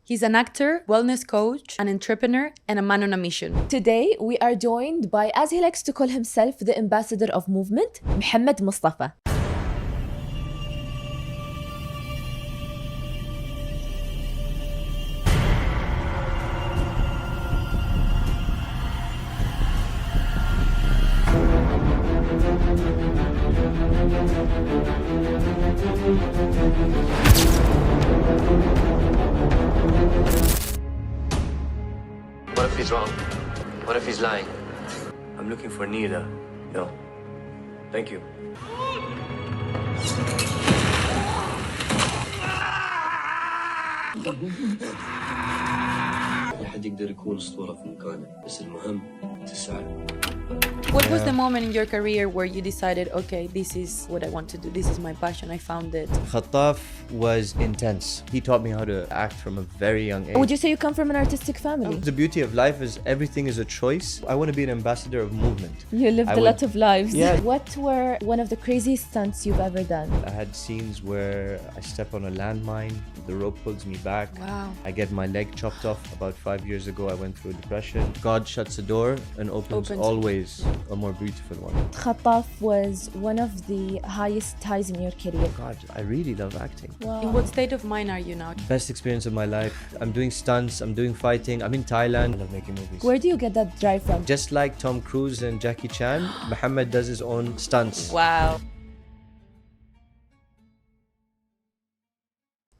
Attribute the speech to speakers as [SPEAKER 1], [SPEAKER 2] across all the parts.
[SPEAKER 1] He's an actor, wellness coach, an entrepreneur, and a man on a mission.
[SPEAKER 2] Today, we are joined by, as he likes to call himself, the ambassador of movement, Mohammed Mostafa.
[SPEAKER 3] What if he's wrong? What if he's lying? I'm looking for Nida. No. Thank you. أي حد يقدر يكون أسطورة في مكانه، بس المهم تسعى.
[SPEAKER 1] What was the moment in your career where you decided, okay, this is what I want to do, this is my passion, I found it?
[SPEAKER 4] Khattaf was intense. He taught me how to act from a very young age.
[SPEAKER 2] Would you say you come from an artistic family?
[SPEAKER 4] The beauty of life is everything is a choice. I want to be an ambassador of movement.
[SPEAKER 2] You lived a lot of lives.
[SPEAKER 4] Yeah.
[SPEAKER 2] What were one of the craziest stunts you've ever done?
[SPEAKER 4] I had scenes where I step on a landmine, the rope pulls me back.
[SPEAKER 1] Wow.
[SPEAKER 4] I get my leg chopped off. About 5 years ago, I went through a depression. God shuts a door and opens always a more beautiful one.
[SPEAKER 2] Khattaf was one of the highest highs in your career.
[SPEAKER 4] God, I really love acting.
[SPEAKER 2] Wow.
[SPEAKER 1] In what state of mind are you now?
[SPEAKER 4] Best experience of my life. I'm doing stunts, I'm doing fighting, I'm in Thailand. I love making movies.
[SPEAKER 2] Where do you get that drive from?
[SPEAKER 4] Just like Tom Cruise and Jackie Chan, Mohammed does his own stunts.
[SPEAKER 1] Wow.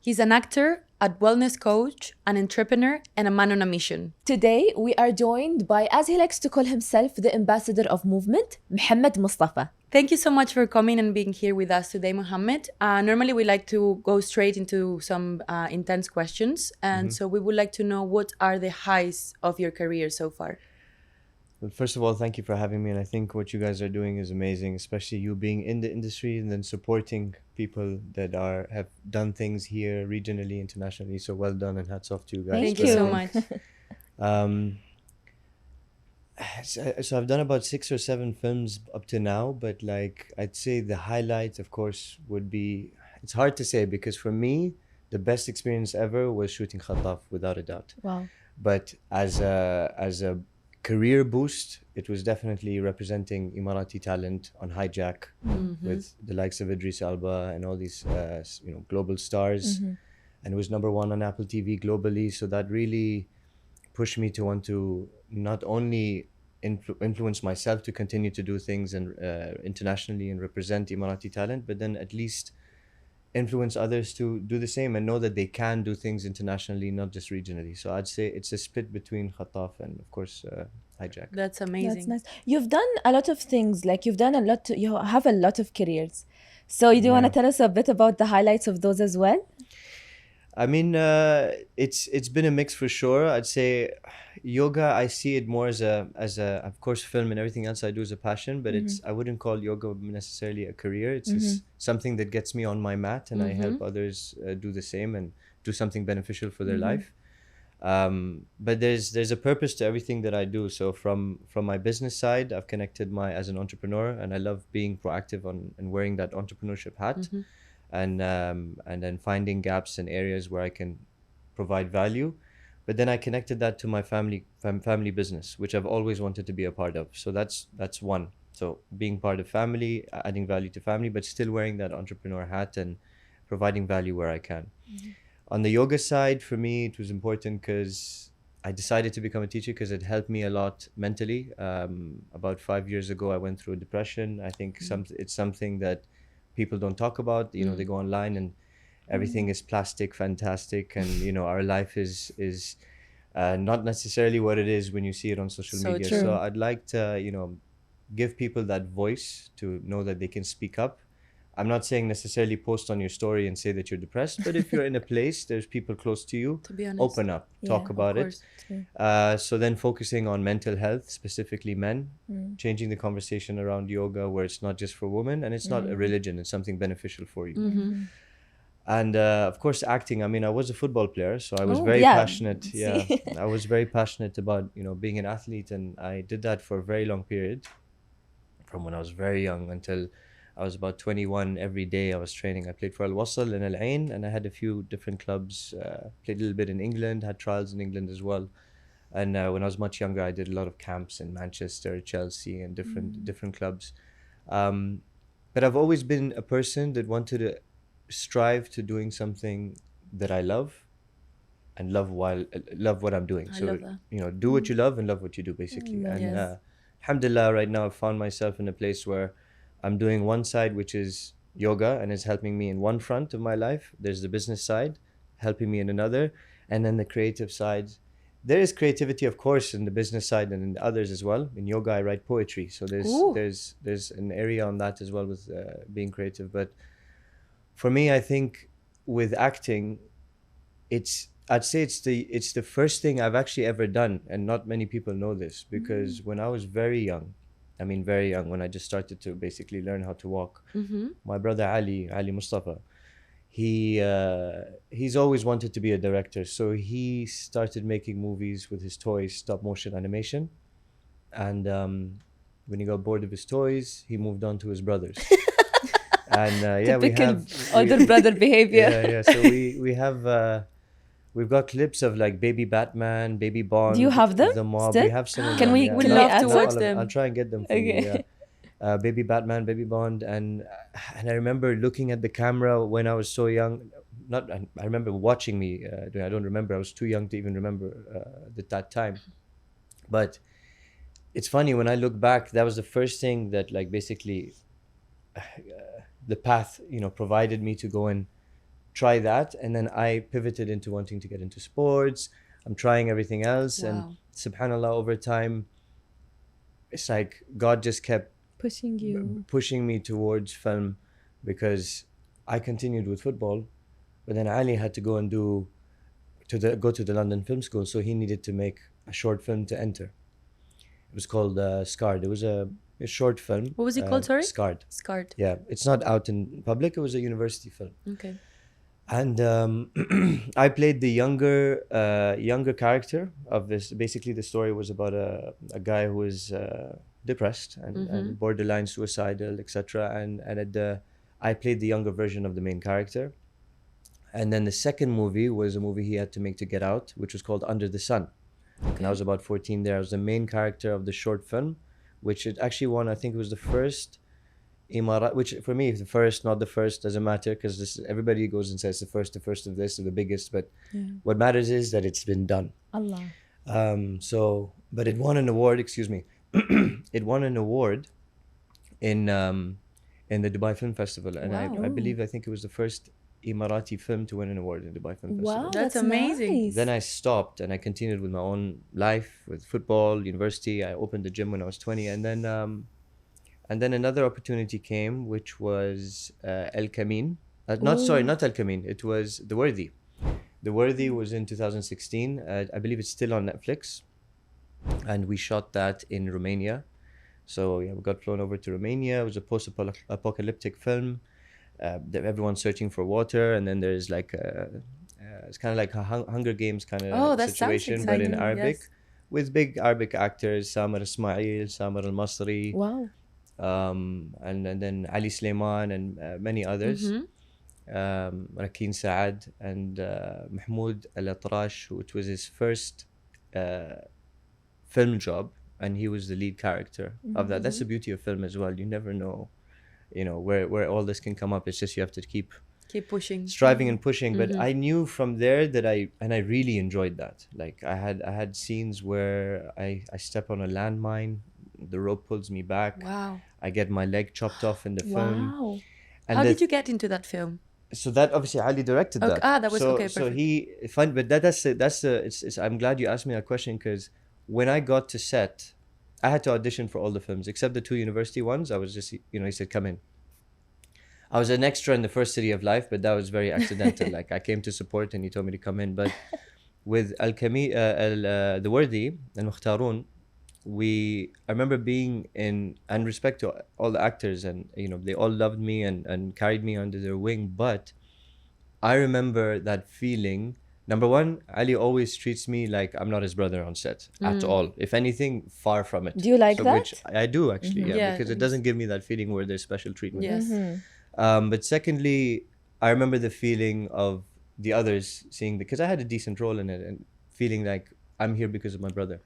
[SPEAKER 1] He's an actor, a wellness coach, an entrepreneur, and a man on a mission.
[SPEAKER 2] Today, we are joined by, as he likes to call himself, the ambassador of movement, Mohammed Mostafa.
[SPEAKER 1] Thank you so much for coming and being here with us today, Mohammed. Normally, we like to go straight into some intense questions. And so we would like to know, what are the highs of your career so far?
[SPEAKER 4] Well, first of all, thank you for having me. And I think what you guys are doing is amazing, especially you being in the industry and then supporting people that have done things here regionally, internationally. So well done and hats off to you guys.
[SPEAKER 1] Thank you so much.
[SPEAKER 4] So I've done about 6 or 7 films up to now, but like I'd say the highlight, of course, would be, it's hard to say because for me, the best experience ever was shooting Khattaf, without a doubt.
[SPEAKER 2] Wow.
[SPEAKER 4] But as a career boost, it was definitely representing Emirati talent on Hijack with the likes of Idris Elba and all these global stars. And it was #1 on Apple TV globally. So that really pushed me to want to not only influence myself to continue to do things and internationally and represent Emirati talent, but then at least influence others to do the same and know that they can do things internationally, not just regionally. So I'd say it's a split between Khattaf and, of course, Hijack.
[SPEAKER 1] That's amazing.
[SPEAKER 2] That's nice. You've done a lot of things, like you've done a lot, you have a lot of careers. So you do want to tell us a bit about the highlights of those as well?
[SPEAKER 4] I mean, it's been a mix for sure. I'd say yoga, I see it more as a of course, film and everything else I do is a passion, but I wouldn't call yoga necessarily a career. It's just something that gets me on my mat and I help others do the same and do something beneficial for their life. But there's a purpose to everything that I do. So from my business side, I've connected as an entrepreneur, and I love being proactive and wearing that entrepreneurship hat. And then finding gaps in areas where I can provide value. But then I connected that to my family business, which I've always wanted to be a part of. So that's one. So being part of family, adding value to family, but still wearing that entrepreneur hat and providing value where I can. On the yoga side, for me, it was important because I decided to become a teacher because it helped me a lot mentally. About 5 years ago, I went through a depression. I think it's something that people don't talk about. They go online and everything is plastic, fantastic, and our life is not necessarily what it is when you see it on social media.
[SPEAKER 1] True.
[SPEAKER 4] So I'd like to give people that voice to know that they can speak up. I'm not saying necessarily post on your story and say that you're depressed, but if you're in a place, there's people close to you,
[SPEAKER 1] To be honest.
[SPEAKER 4] open up, talk about it. So then focusing on mental health, specifically men, changing the conversation around yoga where it's not just for women and it's not a religion, it's something beneficial for you. And of course, acting. I mean, I was a football player, so I was very passionate. Yeah, I was very passionate about, being an athlete, and I did that for a very long period, from when I was very young until I was about 21 every day. I was training. I played for Al Wasl and Al Ain, and I had a few different clubs. Played a little bit in England, had trials in England as well. And when I was much younger, I did a lot of camps in Manchester, Chelsea, and different clubs. But I've always been a person that wanted to strive to doing something that I love and love what I'm doing.
[SPEAKER 1] I
[SPEAKER 4] So
[SPEAKER 1] love that.
[SPEAKER 4] do what you love and love what you do, basically. And
[SPEAKER 1] Yes.
[SPEAKER 4] alhamdulillah, right now I've found myself in a place where I'm doing one side, which is yoga, and it's helping me in one front of my life. There's the business side helping me in another, and then the creative side. There is creativity, of course, in the business side and in the others as well. In yoga, I write poetry, so
[SPEAKER 1] Ooh.
[SPEAKER 4] there's an area on that as well with being creative. But for me, I think with acting, I'd say it's the first thing I've actually ever done, and not many people know this, because when I was very young, I mean very young, when I just started to basically learn how to walk, my brother Ali Mostafa, he's always wanted to be a director, so he started making movies with his toys, stop motion animation, and when he got bored of his toys, he moved on to his brothers. And
[SPEAKER 2] Typical older brother behavior.
[SPEAKER 4] yeah. So we have. We've got clips of like Baby Batman, Baby Bond.
[SPEAKER 2] Do you have them
[SPEAKER 4] The Mob.
[SPEAKER 2] still?
[SPEAKER 4] We have some of
[SPEAKER 2] Can
[SPEAKER 4] them.
[SPEAKER 2] we-
[SPEAKER 4] yeah.
[SPEAKER 2] can
[SPEAKER 1] we
[SPEAKER 4] Not-
[SPEAKER 1] love to
[SPEAKER 4] not
[SPEAKER 1] watch
[SPEAKER 4] all of
[SPEAKER 1] them?
[SPEAKER 4] I'll try and get them for you.
[SPEAKER 2] Okay.
[SPEAKER 4] Yeah. Baby Batman, Baby Bond, and I remember looking at the camera when I was so young. I remember watching me. I don't remember. I was too young to even remember that time. But it's funny when I look back. That was the first thing that like basically the path provided me to go and try that, and then I pivoted into wanting to get into sports. I'm trying everything else,
[SPEAKER 1] Wow.
[SPEAKER 4] and subhanallah, over time, it's like God just kept
[SPEAKER 2] Pushing you.
[SPEAKER 4] pushing me towards film, because I continued with football, but then Ali had to go and go to the London Film School, so he needed to make a short film to enter. It was called Scarred. It was a short film.
[SPEAKER 1] What was it called, sorry?
[SPEAKER 4] Scarred.
[SPEAKER 1] Scarred.
[SPEAKER 4] Yeah, it's not out in public. It was a university film.
[SPEAKER 1] Okay.
[SPEAKER 4] And I played the younger character of this. Basically, the story was about a guy who was depressed and borderline suicidal, etc. And I played the younger version of the main character. And then the second movie was a movie he had to make to get out, which was called Under the Sun.
[SPEAKER 1] Okay.
[SPEAKER 4] And I was about 14 there. I was the main character of the short film, which it actually won. I think it was the first Imarat, which for me, the first, not the first, doesn't matter, because everybody goes and says the first of this, or the biggest. But what matters is that it's been done.
[SPEAKER 2] Allah.
[SPEAKER 4] But it won an award. Excuse me, it won an award in the Dubai Film Festival, and
[SPEAKER 1] Wow.
[SPEAKER 4] I think it was the first Emirati film to win an award in Dubai Film Festival.
[SPEAKER 2] Wow,
[SPEAKER 1] That's amazing.
[SPEAKER 2] Nice.
[SPEAKER 4] Then I stopped and I continued with my own life, with football, university. I opened the gym when I was 20, and then another opportunity came, which was El Kamin. Not El Kamin. It was The Worthy. The Worthy was in 2016. I believe it's still on Netflix, and we shot that in Romania. So yeah, we got flown over to Romania. It was a post-apocalyptic film. Everyone's searching for water, and then there's like it's kind of like a Hunger Games kind of
[SPEAKER 1] that sounds
[SPEAKER 4] situation, but in
[SPEAKER 1] exciting,
[SPEAKER 4] Arabic,
[SPEAKER 1] yes.
[SPEAKER 4] with big Arabic actors: Samar Ismail, Samar Al Masri,
[SPEAKER 2] Wow.
[SPEAKER 4] and then Ali Sleiman and many others. Rakeen Saad and Mahmoud Al Atrash, which was his first film job, and he was the lead character of that. That's the beauty of film as well. You never know, where all this can come up. It's just you have to keep
[SPEAKER 1] pushing,
[SPEAKER 4] striving and pushing. But I knew from there that I really enjoyed that. Like I had scenes where I step on a landmine, the rope pulls me back.
[SPEAKER 1] Wow.
[SPEAKER 4] I get my leg chopped off in the film.
[SPEAKER 2] Wow.
[SPEAKER 4] And
[SPEAKER 1] How did you get into that film?
[SPEAKER 4] So that obviously Ali directed
[SPEAKER 1] Okay,
[SPEAKER 4] that.
[SPEAKER 1] that was
[SPEAKER 4] so,
[SPEAKER 1] okay.
[SPEAKER 4] So
[SPEAKER 1] Perfect.
[SPEAKER 4] he fine, but it's I'm glad you asked me that question, because when I got to set, I had to audition for all the films except the 2 university ones. I was just he said come in. I was an extra in the first City of Life, but that was very accidental. Like I came to support and he told me to come in. But with The Worthy and Mukhtarun, I remember being in, and respect to all the actors, and they all loved me and carried me under their wing, but I remember that feeling Number one, Ali always treats me like I'm not his brother on set at all. If anything, far from it.
[SPEAKER 2] Do you like that?
[SPEAKER 4] Which I do actually, yeah,
[SPEAKER 1] Yeah,
[SPEAKER 4] because it
[SPEAKER 1] it
[SPEAKER 4] doesn't give me that feeling where there's special treatment.
[SPEAKER 1] Yes.
[SPEAKER 4] But secondly, I remember the feeling of the others seeing, because I had a decent role in it and feeling like I'm here because of my brother.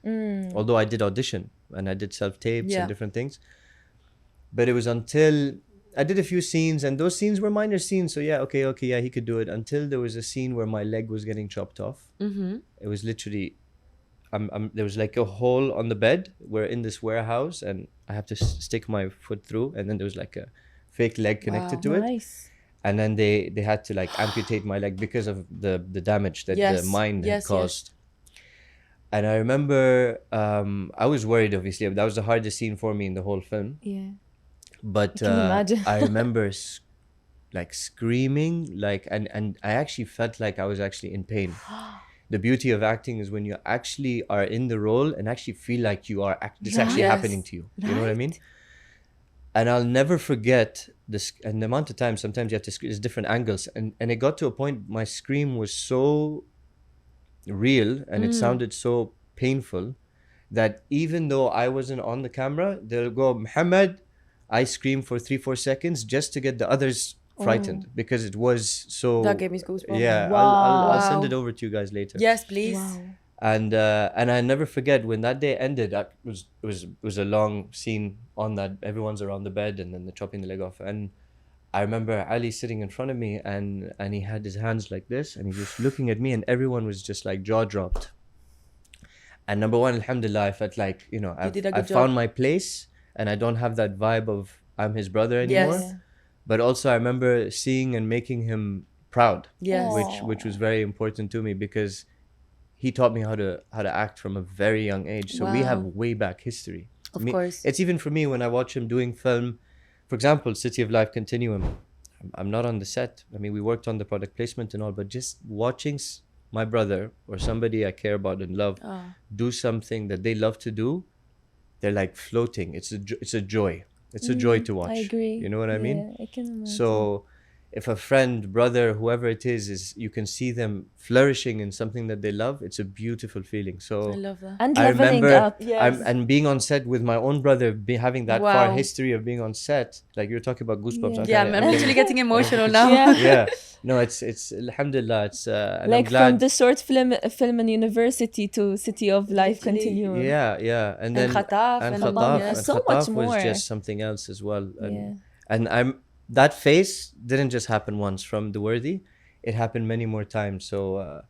[SPEAKER 4] Although I did audition and I did self-tapes
[SPEAKER 1] Yeah.
[SPEAKER 4] and different things. But it was until I did a few scenes, and those scenes were minor scenes. So yeah, okay, yeah, he could do it. Until there was a scene where my leg was getting chopped off. It was literally, there was like a hole on the bed. We're in this warehouse, and I have to stick my foot through, and then there was like a fake leg connected to it.
[SPEAKER 2] Nice.
[SPEAKER 4] And then they had to like amputate my leg because of the damage that
[SPEAKER 1] Yes,
[SPEAKER 4] the mine had
[SPEAKER 1] yes,
[SPEAKER 4] caused. And I remember I was worried, obviously. That was the hardest scene for me in the whole film.
[SPEAKER 2] Yeah.
[SPEAKER 4] But
[SPEAKER 2] I can imagine.
[SPEAKER 4] I remember like screaming, like, and I actually felt like I was actually in pain. The beauty of acting is when you actually are in the role and actually feel like you are it's actually
[SPEAKER 1] Yes.
[SPEAKER 4] happening to you. You know what I mean? And I'll never forget this, and the amount of time sometimes you have to scream, there's different angles, and it got to a point my scream was so real and it sounded so painful that even though I wasn't on the camera, they'll go, Mohammed, I screamed for 3-4 seconds just to get the others frightened because it was so.
[SPEAKER 1] That gave me goosebumps.
[SPEAKER 4] Yeah,
[SPEAKER 2] Wow.
[SPEAKER 4] I'll send it
[SPEAKER 1] Wow.
[SPEAKER 4] over to you guys later.
[SPEAKER 1] Yes, please.
[SPEAKER 2] Wow.
[SPEAKER 4] And I never forget when that day ended. It was a long scene on that. Everyone's around the bed, and then they're chopping the leg off. And I remember Ali sitting in front of me, and he had his hands like this, and he was looking at me, and everyone was just like jaw dropped. And number one, alhamdulillah, I felt like, you know,
[SPEAKER 1] did a
[SPEAKER 4] I
[SPEAKER 1] good job.
[SPEAKER 4] found my place, and I don't have that vibe of I'm his brother anymore.
[SPEAKER 1] Yes.
[SPEAKER 4] But also I remember seeing and making him proud,
[SPEAKER 1] Yes.
[SPEAKER 4] which was very important to me because he taught me how to act from a very young age. So we have
[SPEAKER 1] Wow.
[SPEAKER 4] way back history.
[SPEAKER 1] Of course.
[SPEAKER 4] It's even for me when I watch him doing film, for example, City of Life Continuum. I'm not on the set. I mean, we worked on the product placement and all, but just watching my brother or somebody I care about and love do something that they love to do, they're like floating. It's a joy. It's a joy to watch.
[SPEAKER 2] I agree.
[SPEAKER 4] You know what I mean?
[SPEAKER 2] Yeah, I can imagine.
[SPEAKER 4] So if a friend, brother, whoever it is you can see them flourishing in something that they love, it's a beautiful feeling. So
[SPEAKER 1] I love that.
[SPEAKER 2] and
[SPEAKER 4] I
[SPEAKER 2] leveling
[SPEAKER 4] remember
[SPEAKER 2] up.
[SPEAKER 1] Yes.
[SPEAKER 4] and being on set with my own brother, having that
[SPEAKER 1] Wow.
[SPEAKER 4] far history of being on set, like you're talking about goosebumps.
[SPEAKER 1] Yeah, I'm actually getting emotional now.
[SPEAKER 2] Yeah.
[SPEAKER 4] Yeah, no, it's alhamdulillah, it's and
[SPEAKER 2] Like
[SPEAKER 4] I'm glad.
[SPEAKER 2] from the short film in university to City of Life
[SPEAKER 1] Literally.
[SPEAKER 2] Continuum.
[SPEAKER 4] Yeah, and then
[SPEAKER 1] Khataf
[SPEAKER 4] and
[SPEAKER 1] and
[SPEAKER 4] Khataf,
[SPEAKER 1] Allah,
[SPEAKER 4] and
[SPEAKER 1] yeah.
[SPEAKER 2] So
[SPEAKER 4] Khataf
[SPEAKER 2] much
[SPEAKER 4] was
[SPEAKER 2] more.
[SPEAKER 4] just something else as well.
[SPEAKER 2] Yeah.
[SPEAKER 4] And that face didn't just happen once from The Worthy; it happened many more times. So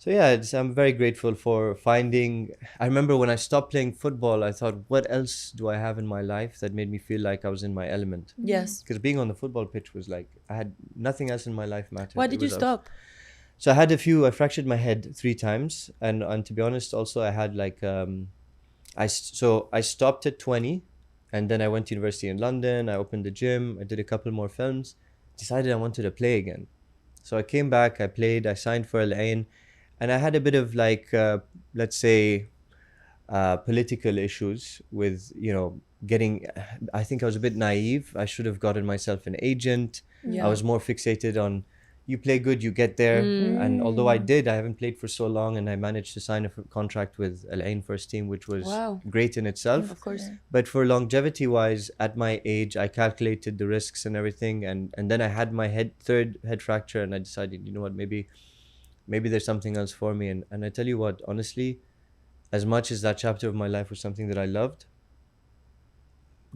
[SPEAKER 4] yeah, I'm very grateful for finding. I remember when I stopped playing football, I thought, what else do I have in my life that made me feel like I was in my element?
[SPEAKER 1] Yes.
[SPEAKER 4] Because being on the football pitch was like I had nothing else in my life mattered.
[SPEAKER 1] Why
[SPEAKER 4] It
[SPEAKER 1] did you
[SPEAKER 4] was
[SPEAKER 1] stop?
[SPEAKER 4] So I fractured my head 3 times, and to be honest, also I had like I stopped at 20, and then I went to university in London. I opened the gym. I did a couple more films. Decided I wanted to play again, so I came back. I played. I signed for Aladdin, and I had a bit of like let's say political issues with getting. I think I was a bit naive. I should have gotten myself an agent.
[SPEAKER 1] Yeah.
[SPEAKER 4] I was more fixated on you play good, you get there. And although I haven't played for so long, and I managed to sign a contract with Al Ain first team, which was
[SPEAKER 1] Wow.
[SPEAKER 4] great in itself.
[SPEAKER 1] Of course.
[SPEAKER 4] But for longevity wise, at my age, I calculated the risks and everything. And then I had my third head fracture, and I decided, you know what, maybe there's something else for me. And I tell you what, honestly, as much as that chapter of my life was something that I loved,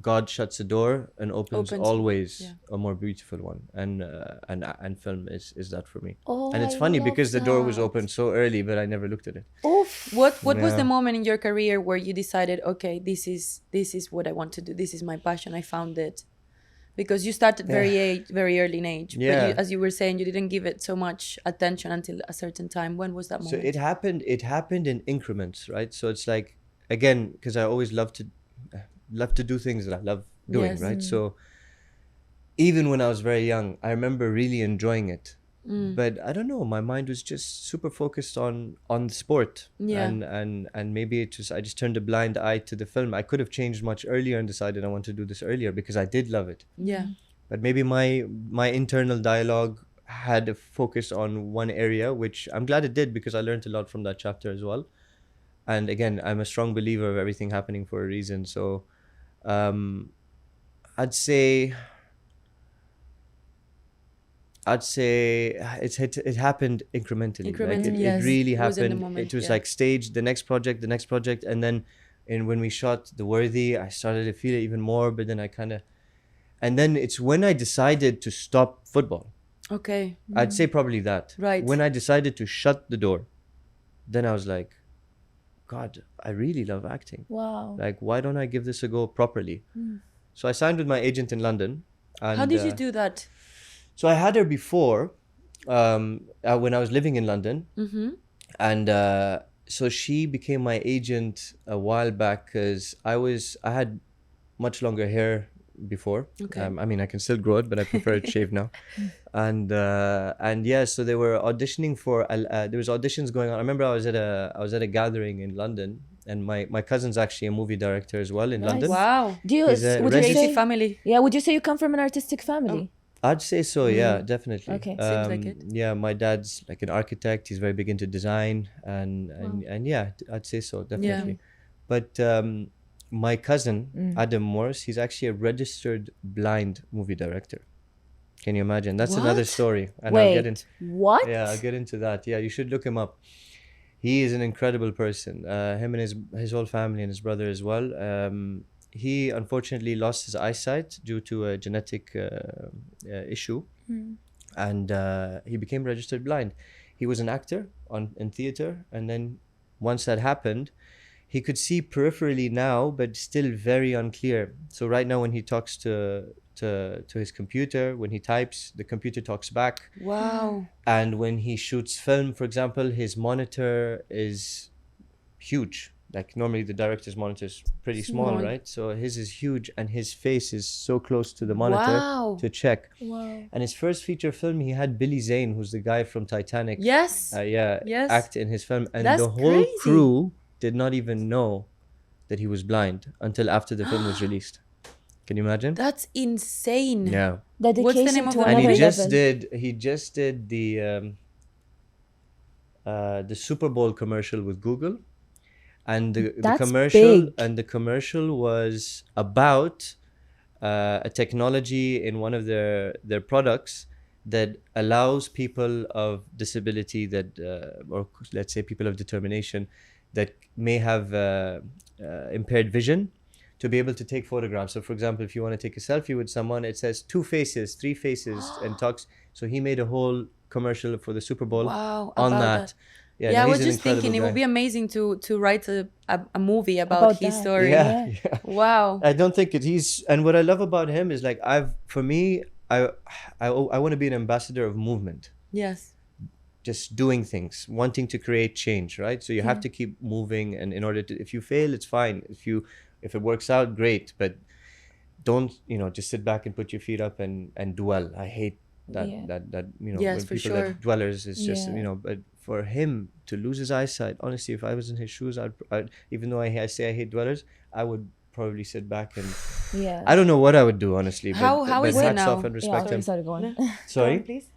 [SPEAKER 4] God shuts a door and opens always
[SPEAKER 1] yeah.
[SPEAKER 4] a more beautiful one, and film is that for me.
[SPEAKER 2] Oh,
[SPEAKER 4] And it's
[SPEAKER 2] I
[SPEAKER 4] funny
[SPEAKER 2] love
[SPEAKER 4] because the door was
[SPEAKER 2] that.
[SPEAKER 4] open so early, but I never looked at it.
[SPEAKER 2] Oof.
[SPEAKER 1] What was
[SPEAKER 4] Yeah.
[SPEAKER 1] the moment in your career where you decided, okay, this is what I want to do. This is my passion. I found it. Because you started very early in age.
[SPEAKER 4] Yeah.
[SPEAKER 1] But as you were saying, you didn't give it so much attention until a certain time. When was that
[SPEAKER 4] So
[SPEAKER 1] moment?
[SPEAKER 4] it happened in increments, right? So it's like, again, because I always love to do things that I love doing,
[SPEAKER 1] Yes.
[SPEAKER 4] right? So even when I was very young, I remember really enjoying it. But I don't know, my mind was just super focused on the sport.
[SPEAKER 1] Yeah.
[SPEAKER 4] And maybe I just turned a blind eye to the film. I could have changed much earlier and decided I want to do this earlier because I did love it.
[SPEAKER 1] Yeah.
[SPEAKER 4] But maybe my internal dialogue had a focus on one area, which I'm glad it did because I learned a lot from that chapter as well. And again, I'm a strong believer of everything happening for a reason. So um, I'd say it happened incrementally. Like
[SPEAKER 1] Incrementally,
[SPEAKER 4] it
[SPEAKER 1] yes.
[SPEAKER 4] really
[SPEAKER 1] It was in the
[SPEAKER 4] happened.
[SPEAKER 1] moment,
[SPEAKER 4] It was
[SPEAKER 1] yeah.
[SPEAKER 4] like staged, the next project, and then when we shot The Worthy, I started to feel it even more. But then and then it's when I decided to stop football.
[SPEAKER 1] Okay.
[SPEAKER 4] I'd say probably that.
[SPEAKER 1] Right.
[SPEAKER 4] When I decided to shut the door, then I was like, God, I really love acting.
[SPEAKER 2] Wow.
[SPEAKER 4] Like, why don't I give this a go properly? So I signed with my agent in London. And,
[SPEAKER 1] How did you do that?
[SPEAKER 4] So I had her before, when I was living in London.
[SPEAKER 1] Mm-hmm.
[SPEAKER 4] And so she became my agent a while back because I had much longer hair before.
[SPEAKER 1] Okay.
[SPEAKER 4] I mean, I can still grow it, but I prefer it shaved now. And yeah, so they were auditioning for there was auditions going on. I remember I was at a gathering in London, and my cousin's actually a movie director as well in
[SPEAKER 2] Nice.
[SPEAKER 4] London.
[SPEAKER 1] Wow.
[SPEAKER 2] Do you
[SPEAKER 4] He's a
[SPEAKER 2] would you
[SPEAKER 1] Crazy
[SPEAKER 2] say
[SPEAKER 1] family.
[SPEAKER 2] yeah? Would you say you come from an artistic family?
[SPEAKER 4] I'd say so, yeah, definitely.
[SPEAKER 2] Okay.
[SPEAKER 1] Seems like it.
[SPEAKER 4] Yeah, my dad's like an architect. He's very big into design, and yeah, I'd say so, definitely. But my cousin Adam Morris, he's actually a registered blind movie director. Can you imagine? That's another
[SPEAKER 1] What?
[SPEAKER 4] story, and I'll get
[SPEAKER 2] Wait,
[SPEAKER 4] in.
[SPEAKER 2] what?
[SPEAKER 4] Yeah, I'll get into that. Yeah, you should look him up. He is an incredible person. Him and his whole family and his brother as well. He unfortunately lost his eyesight due to a genetic issue, and he became registered blind. He was an actor in theater, and then once that happened, he could see peripherally now, but still very unclear. So right now, when he talks to his computer, when he types, the computer talks back.
[SPEAKER 1] Wow.
[SPEAKER 4] And when he shoots film, for example, his monitor is huge. Like normally the director's monitor is pretty small,
[SPEAKER 1] Small.
[SPEAKER 4] right? So his is huge, and his face is so close to the monitor
[SPEAKER 1] Wow.
[SPEAKER 4] to check.
[SPEAKER 2] Wow.
[SPEAKER 4] And his first feature film, he had Billy Zane, who's the guy from Titanic.
[SPEAKER 1] Yes. Yes.
[SPEAKER 4] Act in his film, and
[SPEAKER 1] That's
[SPEAKER 4] the whole
[SPEAKER 1] crazy.
[SPEAKER 4] crew did not even know that he was blind until after the film was released. Can you imagine?
[SPEAKER 1] That's insane.
[SPEAKER 4] Yeah.
[SPEAKER 2] Dedication
[SPEAKER 1] What's the name of
[SPEAKER 2] to
[SPEAKER 1] the
[SPEAKER 2] another
[SPEAKER 1] movie?
[SPEAKER 4] He just did the Super Bowl commercial with Google, and the
[SPEAKER 2] That's
[SPEAKER 4] commercial
[SPEAKER 2] big.
[SPEAKER 4] was about a technology in one of their products that allows people of disability or let's say people of determination that may have impaired vision to be able to take photographs. So for example, if you want to take a selfie with someone, it says 2 faces, 3 faces and talks. So he made a whole commercial for the Super Bowl
[SPEAKER 1] Wow,
[SPEAKER 4] on
[SPEAKER 1] about
[SPEAKER 4] that.
[SPEAKER 1] that.
[SPEAKER 4] Yeah,
[SPEAKER 1] Yeah, I
[SPEAKER 4] no,
[SPEAKER 1] was
[SPEAKER 4] he's an
[SPEAKER 1] just thinking it
[SPEAKER 4] incredible
[SPEAKER 1] would be
[SPEAKER 4] guy.
[SPEAKER 1] amazing to write a movie about
[SPEAKER 2] About
[SPEAKER 1] his
[SPEAKER 2] that.
[SPEAKER 1] story.
[SPEAKER 4] Yeah,
[SPEAKER 2] Yeah.
[SPEAKER 4] yeah.
[SPEAKER 1] Wow.
[SPEAKER 4] I don't think he's, and what I love about him is like I want to be an ambassador of movement,
[SPEAKER 1] Yes.
[SPEAKER 4] just doing things, wanting to create change, right? So you have to keep moving, and in order to, if you fail, it's fine. If it works out, great, but don't just sit back and put your feet up and dwell. I hate that
[SPEAKER 2] Yeah.
[SPEAKER 4] that
[SPEAKER 1] Yes,
[SPEAKER 4] when
[SPEAKER 1] for
[SPEAKER 4] people
[SPEAKER 1] sure.
[SPEAKER 4] that dwellers is just
[SPEAKER 2] Yeah.
[SPEAKER 4] but for him to lose his eyesight, honestly, if I was in his shoes, I'd even though I say I hate dwellers, I would probably sit back and
[SPEAKER 2] Yeah.
[SPEAKER 4] I don't know what I would do, honestly.
[SPEAKER 1] How
[SPEAKER 4] but
[SPEAKER 1] is he
[SPEAKER 4] hats
[SPEAKER 1] now?
[SPEAKER 4] off and
[SPEAKER 2] Yeah,
[SPEAKER 4] respect
[SPEAKER 2] sorry,
[SPEAKER 4] him.
[SPEAKER 2] sorry, go on.
[SPEAKER 4] Sorry.
[SPEAKER 1] please.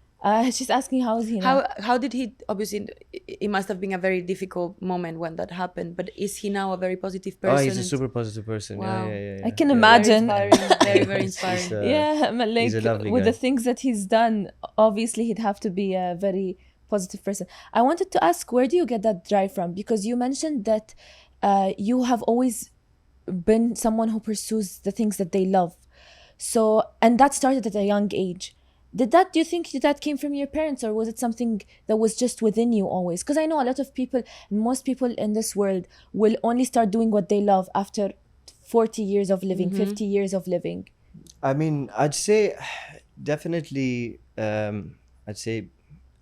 [SPEAKER 2] She's asking how is he now?
[SPEAKER 1] How did he? Obviously, it must have been a very difficult moment when that happened. But is he now a very positive person?
[SPEAKER 4] Oh, he's a
[SPEAKER 1] and-
[SPEAKER 4] super positive person.
[SPEAKER 1] Wow.
[SPEAKER 4] Yeah.
[SPEAKER 2] I can
[SPEAKER 4] Yeah.
[SPEAKER 2] imagine.
[SPEAKER 1] Very inspiring. Very, very
[SPEAKER 4] He's-
[SPEAKER 1] inspiring.
[SPEAKER 4] he's,
[SPEAKER 2] Yeah, but
[SPEAKER 4] he's a
[SPEAKER 2] like
[SPEAKER 4] lovely
[SPEAKER 2] with
[SPEAKER 4] guy.
[SPEAKER 2] the things that he's done, obviously he'd have to be a very positive person. I wanted to ask, where do you get that drive from? Because you mentioned that you have always been someone who pursues the things that they love. So, and that started at a young age. Do you think that came from your parents, or was it something that was just within you always? Because I know a lot of people, most people in this world will only start doing what they love after 40 years of living, 50 years of living.
[SPEAKER 4] I mean, I'd say definitely. I'd say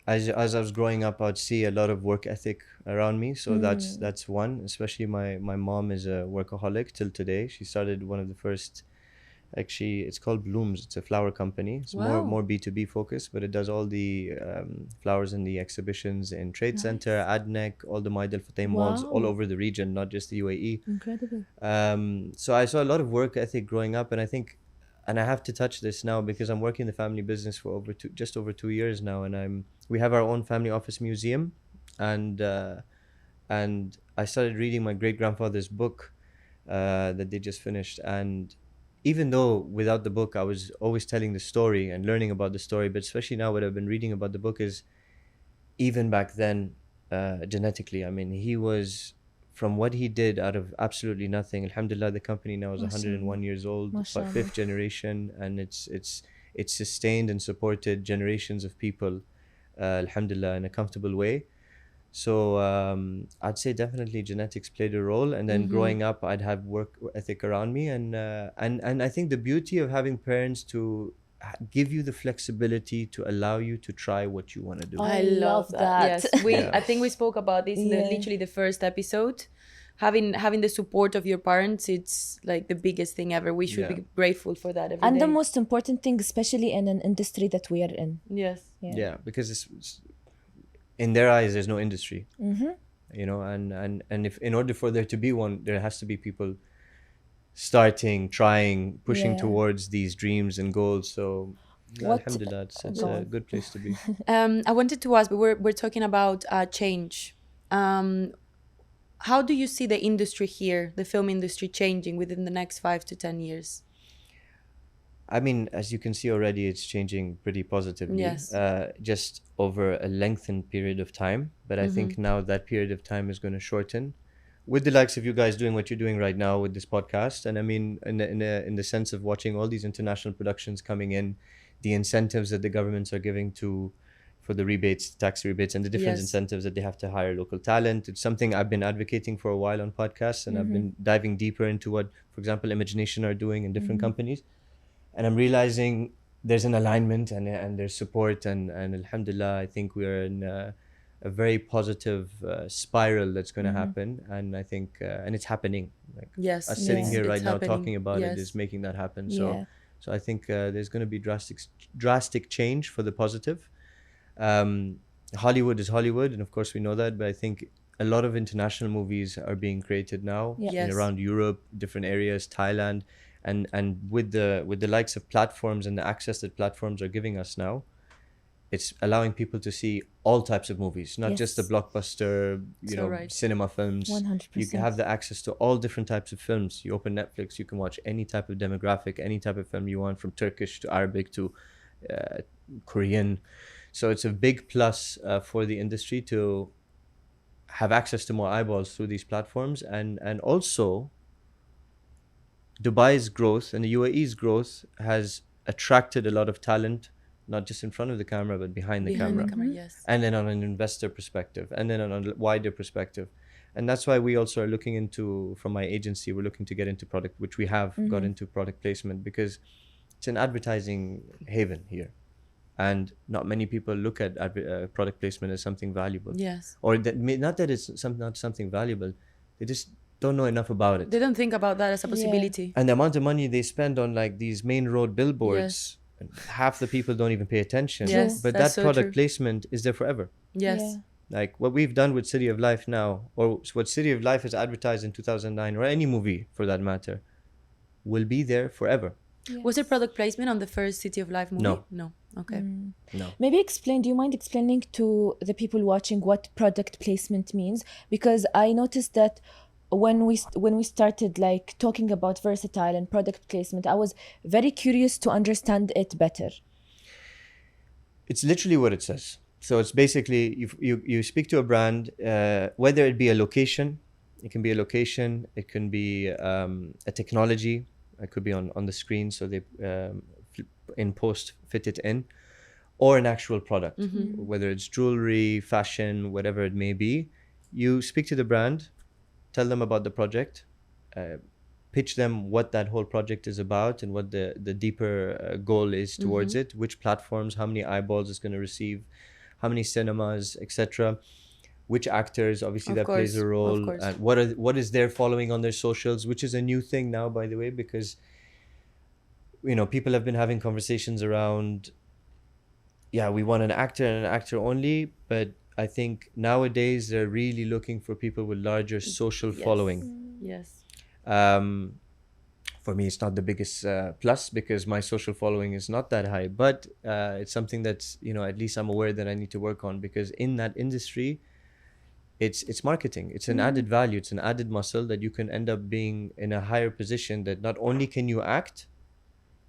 [SPEAKER 4] as I was growing up, I'd see a lot of work ethic around me. So that's one. Especially my mom is a workaholic till today. She started one of the first. Actually, it's called Blooms. It's a flower company. It's
[SPEAKER 1] Wow.
[SPEAKER 4] more B2B focused, but it does all the flowers in the exhibitions in Trade Center, Adnec, all the Maid Al Futtaim malls all over the region, not just the UAE.
[SPEAKER 2] Incredible.
[SPEAKER 4] So I saw a lot of work ethic growing up, and I think and I have to touch this now because I'm working in the family business for just over 2 years now, and we have our own family office museum, and I started reading my great grandfather's book that they just finished, and even though without the book I was always telling the story and learning about the story, but especially now what I've been reading about the book is even back then, genetically, I mean, he was, from what he did out of absolutely nothing, alhamdulillah, the company now is 101 years old,
[SPEAKER 2] MashaAllah.
[SPEAKER 4] fifth generation, and it's sustained and supported generations of people, alhamdulillah, in a comfortable way. So I'd say definitely genetics played a role, and then growing up, I'd have work ethic around me, and I think the beauty of having parents to give you the flexibility to allow you to try what you want to do.
[SPEAKER 2] I love that.
[SPEAKER 1] Yes, I think we spoke about this in literally the first episode. Having the support of your parents, it's like the biggest thing ever. We should be grateful for that every day.
[SPEAKER 2] And the most important thing, especially in an industry that we are in.
[SPEAKER 1] Yes.
[SPEAKER 4] Yeah, because it's in their eyes, there's no industry. You know, and if in order for there to be one, there has to be people starting, trying, pushing towards these dreams and goals. So alhamdulillah, it's a good place to be.
[SPEAKER 1] I wanted to ask, but we're talking about change. How do you see the industry here, the film industry, changing within the next 5 to 10 years?
[SPEAKER 4] I mean, as you can see already, it's changing pretty positively.
[SPEAKER 1] Yes.
[SPEAKER 4] Just over a lengthened period of time. But I think now that period of time is going to shorten, with the likes of you guys doing what you're doing right now with this podcast. And I mean, in the sense of watching all these international productions coming in, the incentives that the governments are giving for the rebates, tax rebates, and the different incentives that they have to hire local talent. It's something I've been advocating for a while on podcasts, and I've been diving deeper into what, for example, Imagination are doing in different companies. And I'm realizing there's an alignment and there's support, and alhamdulillah, I think we're in a very positive spiral that's going to happen, and I think and it's happening. Like us sitting here right now talking about it is making that happen. So I think there's going to be drastic change for the positive. Hollywood is Hollywood, and of course we know that, but I think a lot of international movies are being created now in around Europe, different areas, Thailand. And with the likes of platforms and the access that platforms are giving us now, it's allowing people to see all types of movies, not just the blockbuster, cinema films.
[SPEAKER 2] 100%.
[SPEAKER 4] You can have the access to all different types of films. You open Netflix, you can watch any type of demographic, any type of film you want, from Turkish to Arabic to Korean. So it's a big plus for the industry to have access to more eyeballs through these platforms, and also Dubai's growth and the UAE's growth has attracted a lot of talent, not just in front of the camera, but behind the camera.
[SPEAKER 1] Yes.
[SPEAKER 4] And then on an investor perspective, and then on a wider perspective. And that's why we also are looking into, from my agency, we're looking to get into product, which we have got into product placement, because it's an advertising haven here. And not many people look at product placement as something valuable.
[SPEAKER 1] Yes.
[SPEAKER 4] Or not that it's not something valuable, they just don't know enough about it.
[SPEAKER 1] They don't think about that as a possibility.
[SPEAKER 4] And the amount of money they spend on like these main road billboards, half the people don't even pay attention.
[SPEAKER 1] Yes,
[SPEAKER 4] but
[SPEAKER 1] that's
[SPEAKER 4] that
[SPEAKER 1] so
[SPEAKER 4] product
[SPEAKER 1] true.
[SPEAKER 4] placement is there forever.
[SPEAKER 1] Yes.
[SPEAKER 4] Like what we've done with City of Life now, or what City of Life has advertised in 2009, or any movie for that matter, will be there forever.
[SPEAKER 1] Was there product placement on the first City of Life movie?
[SPEAKER 4] No.
[SPEAKER 1] Okay.
[SPEAKER 4] No.
[SPEAKER 2] Maybe do you mind explaining to the people watching what product placement means? Because I noticed that when we started like talking about versatile and product placement, I was very curious to understand it better.
[SPEAKER 4] It's literally what it says. So it's basically you speak to a brand, whether it be a location, it can be a location, it can be a technology, it could be on the screen, so they in post fit it in, or an actual product, whether it's jewelry, fashion, whatever it may be. You speak to the brand, tell them about the project, pitch them what that whole project is about and what the deeper goal is towards it, which platforms, how many eyeballs it's going to receive, how many cinemas, etc., which actors, obviously that plays a role, and what is their following on their socials, which is a new thing now, by the way, because people have been having conversations around, we want an actor and an actor only, but I think nowadays they're really looking for people with larger social following.
[SPEAKER 1] Yes.
[SPEAKER 4] For me, it's not the biggest plus because my social following is not that high, but it's something that's, you know, at least I'm aware that I need to work on, because in that industry, it's marketing. It's an added value. It's an added muscle that you can end up being in a higher position, that not only can you act,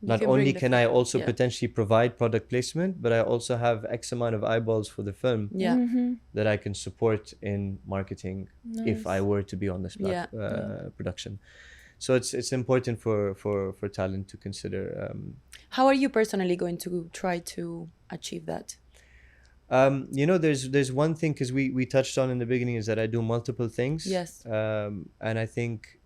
[SPEAKER 4] not
[SPEAKER 1] can bring
[SPEAKER 4] only
[SPEAKER 1] the
[SPEAKER 4] can I
[SPEAKER 1] film.
[SPEAKER 4] also
[SPEAKER 1] Yeah.
[SPEAKER 4] potentially provide product placement, but I also have X amount of eyeballs for the film
[SPEAKER 1] Yeah.
[SPEAKER 4] that I can support in marketing if I
[SPEAKER 2] Nice.
[SPEAKER 4] were to be on this
[SPEAKER 1] Yeah.
[SPEAKER 4] production. So it's important for talent to consider.
[SPEAKER 1] How are you personally going to try to achieve that?
[SPEAKER 4] You know, there's one thing, because we touched on in the beginning, is that I do multiple things.
[SPEAKER 1] Yes.
[SPEAKER 4] And I think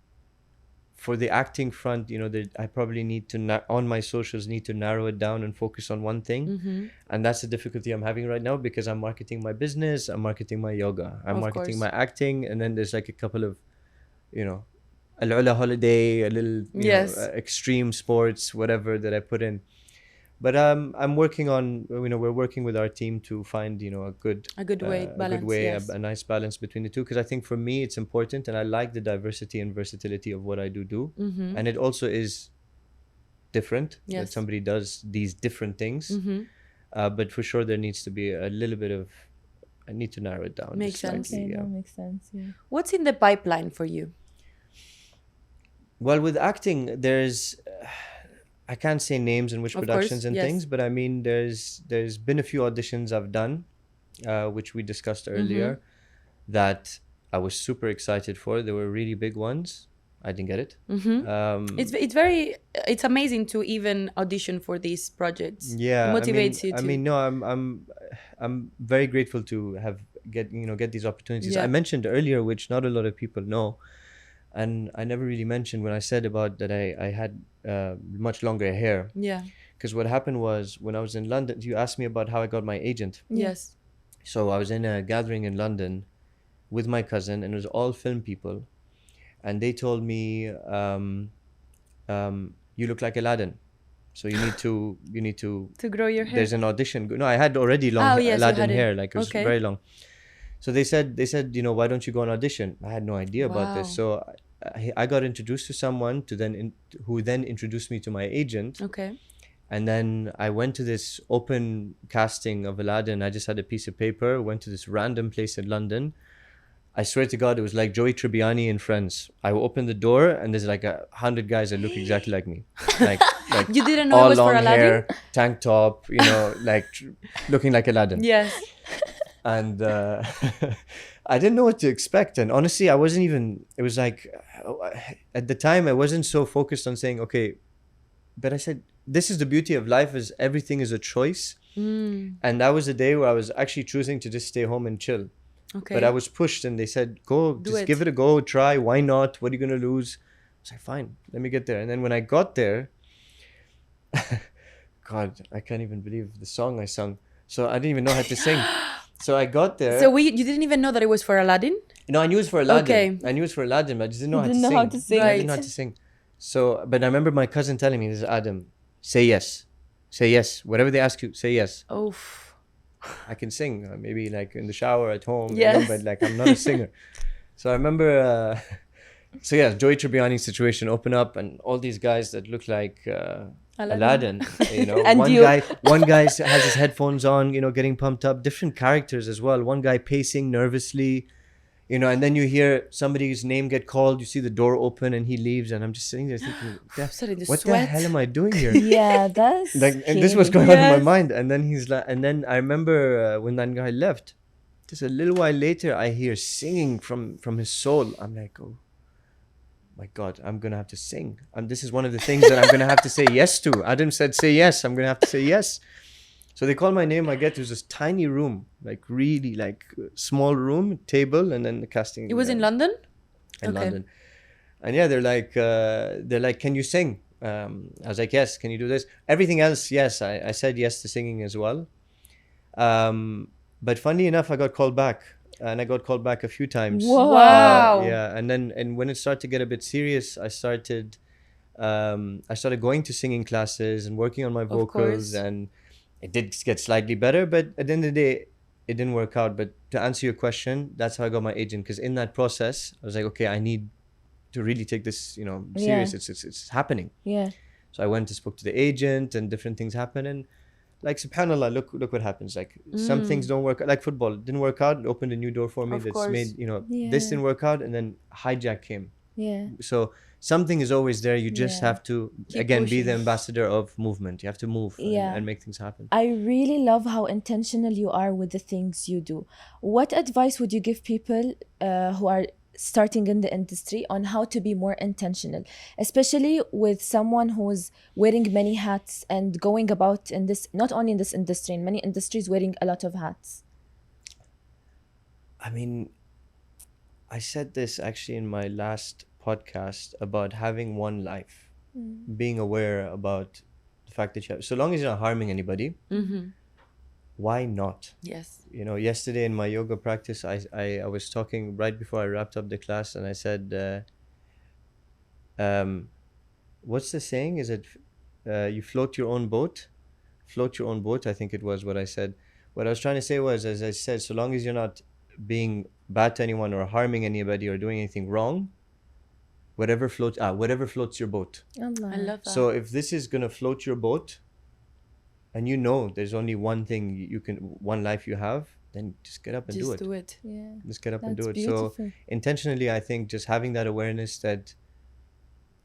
[SPEAKER 4] for the acting front, you know, that I probably need to on my socials need to narrow it down and focus on one thing. And that's the difficulty I'm having right now, because I'm marketing my business, I'm marketing my yoga, I'm
[SPEAKER 1] Of
[SPEAKER 4] marketing
[SPEAKER 1] course.
[SPEAKER 4] my acting, and then there's like a couple of, you know, a Ula holiday, a little, you know,
[SPEAKER 1] Yes.
[SPEAKER 4] extreme sports, whatever that I put in. But I'm working on, you know, we're working with our team to find, you know, a good
[SPEAKER 1] balance, yes.
[SPEAKER 4] a nice balance between the two, because I think for me it's important, and I like the diversity and versatility of what I do. And it also is different that
[SPEAKER 1] Yes.
[SPEAKER 4] somebody does these different things. But for sure there needs to be a little bit of, I need to narrow it down
[SPEAKER 1] Makes
[SPEAKER 4] just
[SPEAKER 1] sense.
[SPEAKER 4] slightly,
[SPEAKER 2] Okay,
[SPEAKER 4] yeah.
[SPEAKER 2] that makes sense. Yeah.
[SPEAKER 1] What's in the pipeline for you?
[SPEAKER 4] Well, with acting, there's I can't say names in which
[SPEAKER 1] Of
[SPEAKER 4] productions
[SPEAKER 1] course,
[SPEAKER 4] and
[SPEAKER 1] yes.
[SPEAKER 4] things, but I mean, there's been a few auditions I've done, which we discussed earlier, that I was super excited for. They were really big ones. I didn't get it.
[SPEAKER 1] It's amazing to even audition for these projects.
[SPEAKER 4] Yeah,
[SPEAKER 1] It motivates you
[SPEAKER 4] I
[SPEAKER 1] to.
[SPEAKER 4] mean, no, I'm very grateful to get these opportunities.
[SPEAKER 1] Yeah.
[SPEAKER 4] I mentioned earlier, which not a lot of people know, and I never really mentioned when I said about that I had much longer hair.
[SPEAKER 1] Yeah.
[SPEAKER 4] Because what happened was, when I was in London, you asked me about how I got my agent.
[SPEAKER 1] Yes.
[SPEAKER 4] So I was in a gathering in London with my cousin, and it was all film people, and they told me, you look like Aladdin, so you need to
[SPEAKER 1] To grow your hair.
[SPEAKER 4] there's an audition. No, I had already long
[SPEAKER 1] Oh, yes, you
[SPEAKER 4] Aladdin
[SPEAKER 1] had it.
[SPEAKER 4] hair, like it was
[SPEAKER 1] Okay.
[SPEAKER 4] very long. So they said, you know, why don't you go on audition? I had no idea about this.
[SPEAKER 1] Wow.
[SPEAKER 4] So I got introduced to someone who then introduced me to my agent.
[SPEAKER 1] Okay.
[SPEAKER 4] And then I went to this open casting of Aladdin. I just had a piece of paper, went to this random place in London. I swear to God, it was like Joey Tribbiani in Friends. I opened the door and there's like 100 guys that look exactly like me. Like
[SPEAKER 1] You didn't know it
[SPEAKER 4] all
[SPEAKER 1] was for
[SPEAKER 4] long
[SPEAKER 1] Aladdin?
[SPEAKER 4] hair, tank top, you know, like looking like Aladdin.
[SPEAKER 1] Yes.
[SPEAKER 4] And I didn't know what to expect. And honestly, I wasn't even, it was like, at the time, I wasn't so focused on saying, okay, but I said, this is the beauty of life, is everything is a choice. And that was the day where I was actually choosing to just stay home and chill.
[SPEAKER 1] Okay.
[SPEAKER 4] But I was pushed and they said, go,
[SPEAKER 1] Do
[SPEAKER 4] just
[SPEAKER 1] it.
[SPEAKER 4] give it a go, try, why not? What are you going to lose? I was like, fine, let me get there. And then when I got there, God, I can't even believe the song I sung. So I didn't even know how to sing. So I got there.
[SPEAKER 1] So you didn't even know that it was for Aladdin?
[SPEAKER 4] No, I knew it was for Aladdin.
[SPEAKER 1] Okay.
[SPEAKER 4] I knew it was for Aladdin, but I just didn't know,
[SPEAKER 2] You didn't know how to sing.
[SPEAKER 4] I didn't know
[SPEAKER 1] Right.
[SPEAKER 4] how to sing. So, but I remember my cousin telling me, this is Adam, say yes. Say yes. Whatever they ask you, say yes.
[SPEAKER 1] Oh.
[SPEAKER 4] I can sing, maybe like in the shower at home, you
[SPEAKER 1] Yes.
[SPEAKER 4] know, but like I'm not a singer. So I remember, so yeah, Joey Tribbiani's situation opened up, and all these guys that look like Aladdin, you know,
[SPEAKER 1] And
[SPEAKER 4] one
[SPEAKER 1] you.
[SPEAKER 4] guy has his headphones on, you know, getting pumped up, different characters as well. One guy pacing nervously, you know, and then you hear somebody's name get called, you see the door open and he leaves, and I'm just sitting there thinking,
[SPEAKER 1] Starting to
[SPEAKER 4] what the
[SPEAKER 1] sweat.
[SPEAKER 4] hell am I doing here?
[SPEAKER 2] Yeah, that's
[SPEAKER 4] Like, and this was
[SPEAKER 2] scary.
[SPEAKER 4] going on in my
[SPEAKER 1] Yes.
[SPEAKER 4] mind. And then he's like, and then I remember when that guy left, just a little while later, I hear singing from his soul. I'm like, oh my God, I'm gonna have to sing. And this is one of the things that I'm gonna have to say yes to. Adam said, say yes. I'm gonna have to say yes. So they call my name. I get to this tiny room, like really like small room, table, and then the casting.
[SPEAKER 1] It was in London?
[SPEAKER 4] In
[SPEAKER 1] Okay.
[SPEAKER 4] London. And yeah, they're like, can you sing? I was like, yes. Can you do this? Everything else, yes. I said yes to singing as well. But funny enough, I got called back, and I got called back a few times.
[SPEAKER 2] Whoa.
[SPEAKER 1] Wow.
[SPEAKER 4] Yeah, and when it started to get a bit serious, I started going to singing classes and working on my vocals,
[SPEAKER 1] course.
[SPEAKER 4] and it did get slightly better. But at the end of the day, it didn't work out. But to answer your question, that's how I got my agent. Because in that process, I was like, okay, I need to really take this,
[SPEAKER 2] Yeah.
[SPEAKER 4] serious. It's happening.
[SPEAKER 2] Yeah.
[SPEAKER 4] So I went and spoke to the agent, and different things happen. And like, subhanallah, look what happens. Like, some things don't work. Like football, it didn't work out. It opened a new door for me.
[SPEAKER 1] Of
[SPEAKER 4] That's
[SPEAKER 1] course.
[SPEAKER 4] made,
[SPEAKER 2] Yeah.
[SPEAKER 4] this didn't work out, and then hijack came.
[SPEAKER 2] Yeah.
[SPEAKER 4] So something is always there. You just
[SPEAKER 2] Yeah.
[SPEAKER 4] have to,
[SPEAKER 1] Keep
[SPEAKER 4] again, be
[SPEAKER 1] pushing.
[SPEAKER 4] the ambassador of movement. You have to move
[SPEAKER 2] Yeah.
[SPEAKER 4] and make things happen.
[SPEAKER 2] I really love how intentional you are with the things you do. What advice would you give people who are starting in the industry on how to be more intentional, especially with someone who's wearing many hats and going about in this, not only in this industry, in many industries, wearing a lot of hats?
[SPEAKER 4] I mean, I said this actually in my last podcast about having one life, being aware about the fact that you have, so long as you're not harming anybody, why not?
[SPEAKER 1] Yes.
[SPEAKER 4] Yesterday in my yoga practice, I was talking right before I wrapped up the class, and I said, what's the saying? Is it you float your own boat? Float your own boat, I think it was what I said. What I was trying to say was, as I said, so long as you're not being bad to anyone or harming anybody or doing anything wrong, whatever floats your boat.
[SPEAKER 2] Allah.
[SPEAKER 1] I love that.
[SPEAKER 4] So if this is going to float your boat, and there's only one thing one life you have, then just get up and
[SPEAKER 1] just
[SPEAKER 4] do it.
[SPEAKER 1] do it.
[SPEAKER 2] Yeah.
[SPEAKER 4] Just get up and
[SPEAKER 2] That's
[SPEAKER 4] do it.
[SPEAKER 2] beautiful.
[SPEAKER 4] So intentionally, I think just having that awareness that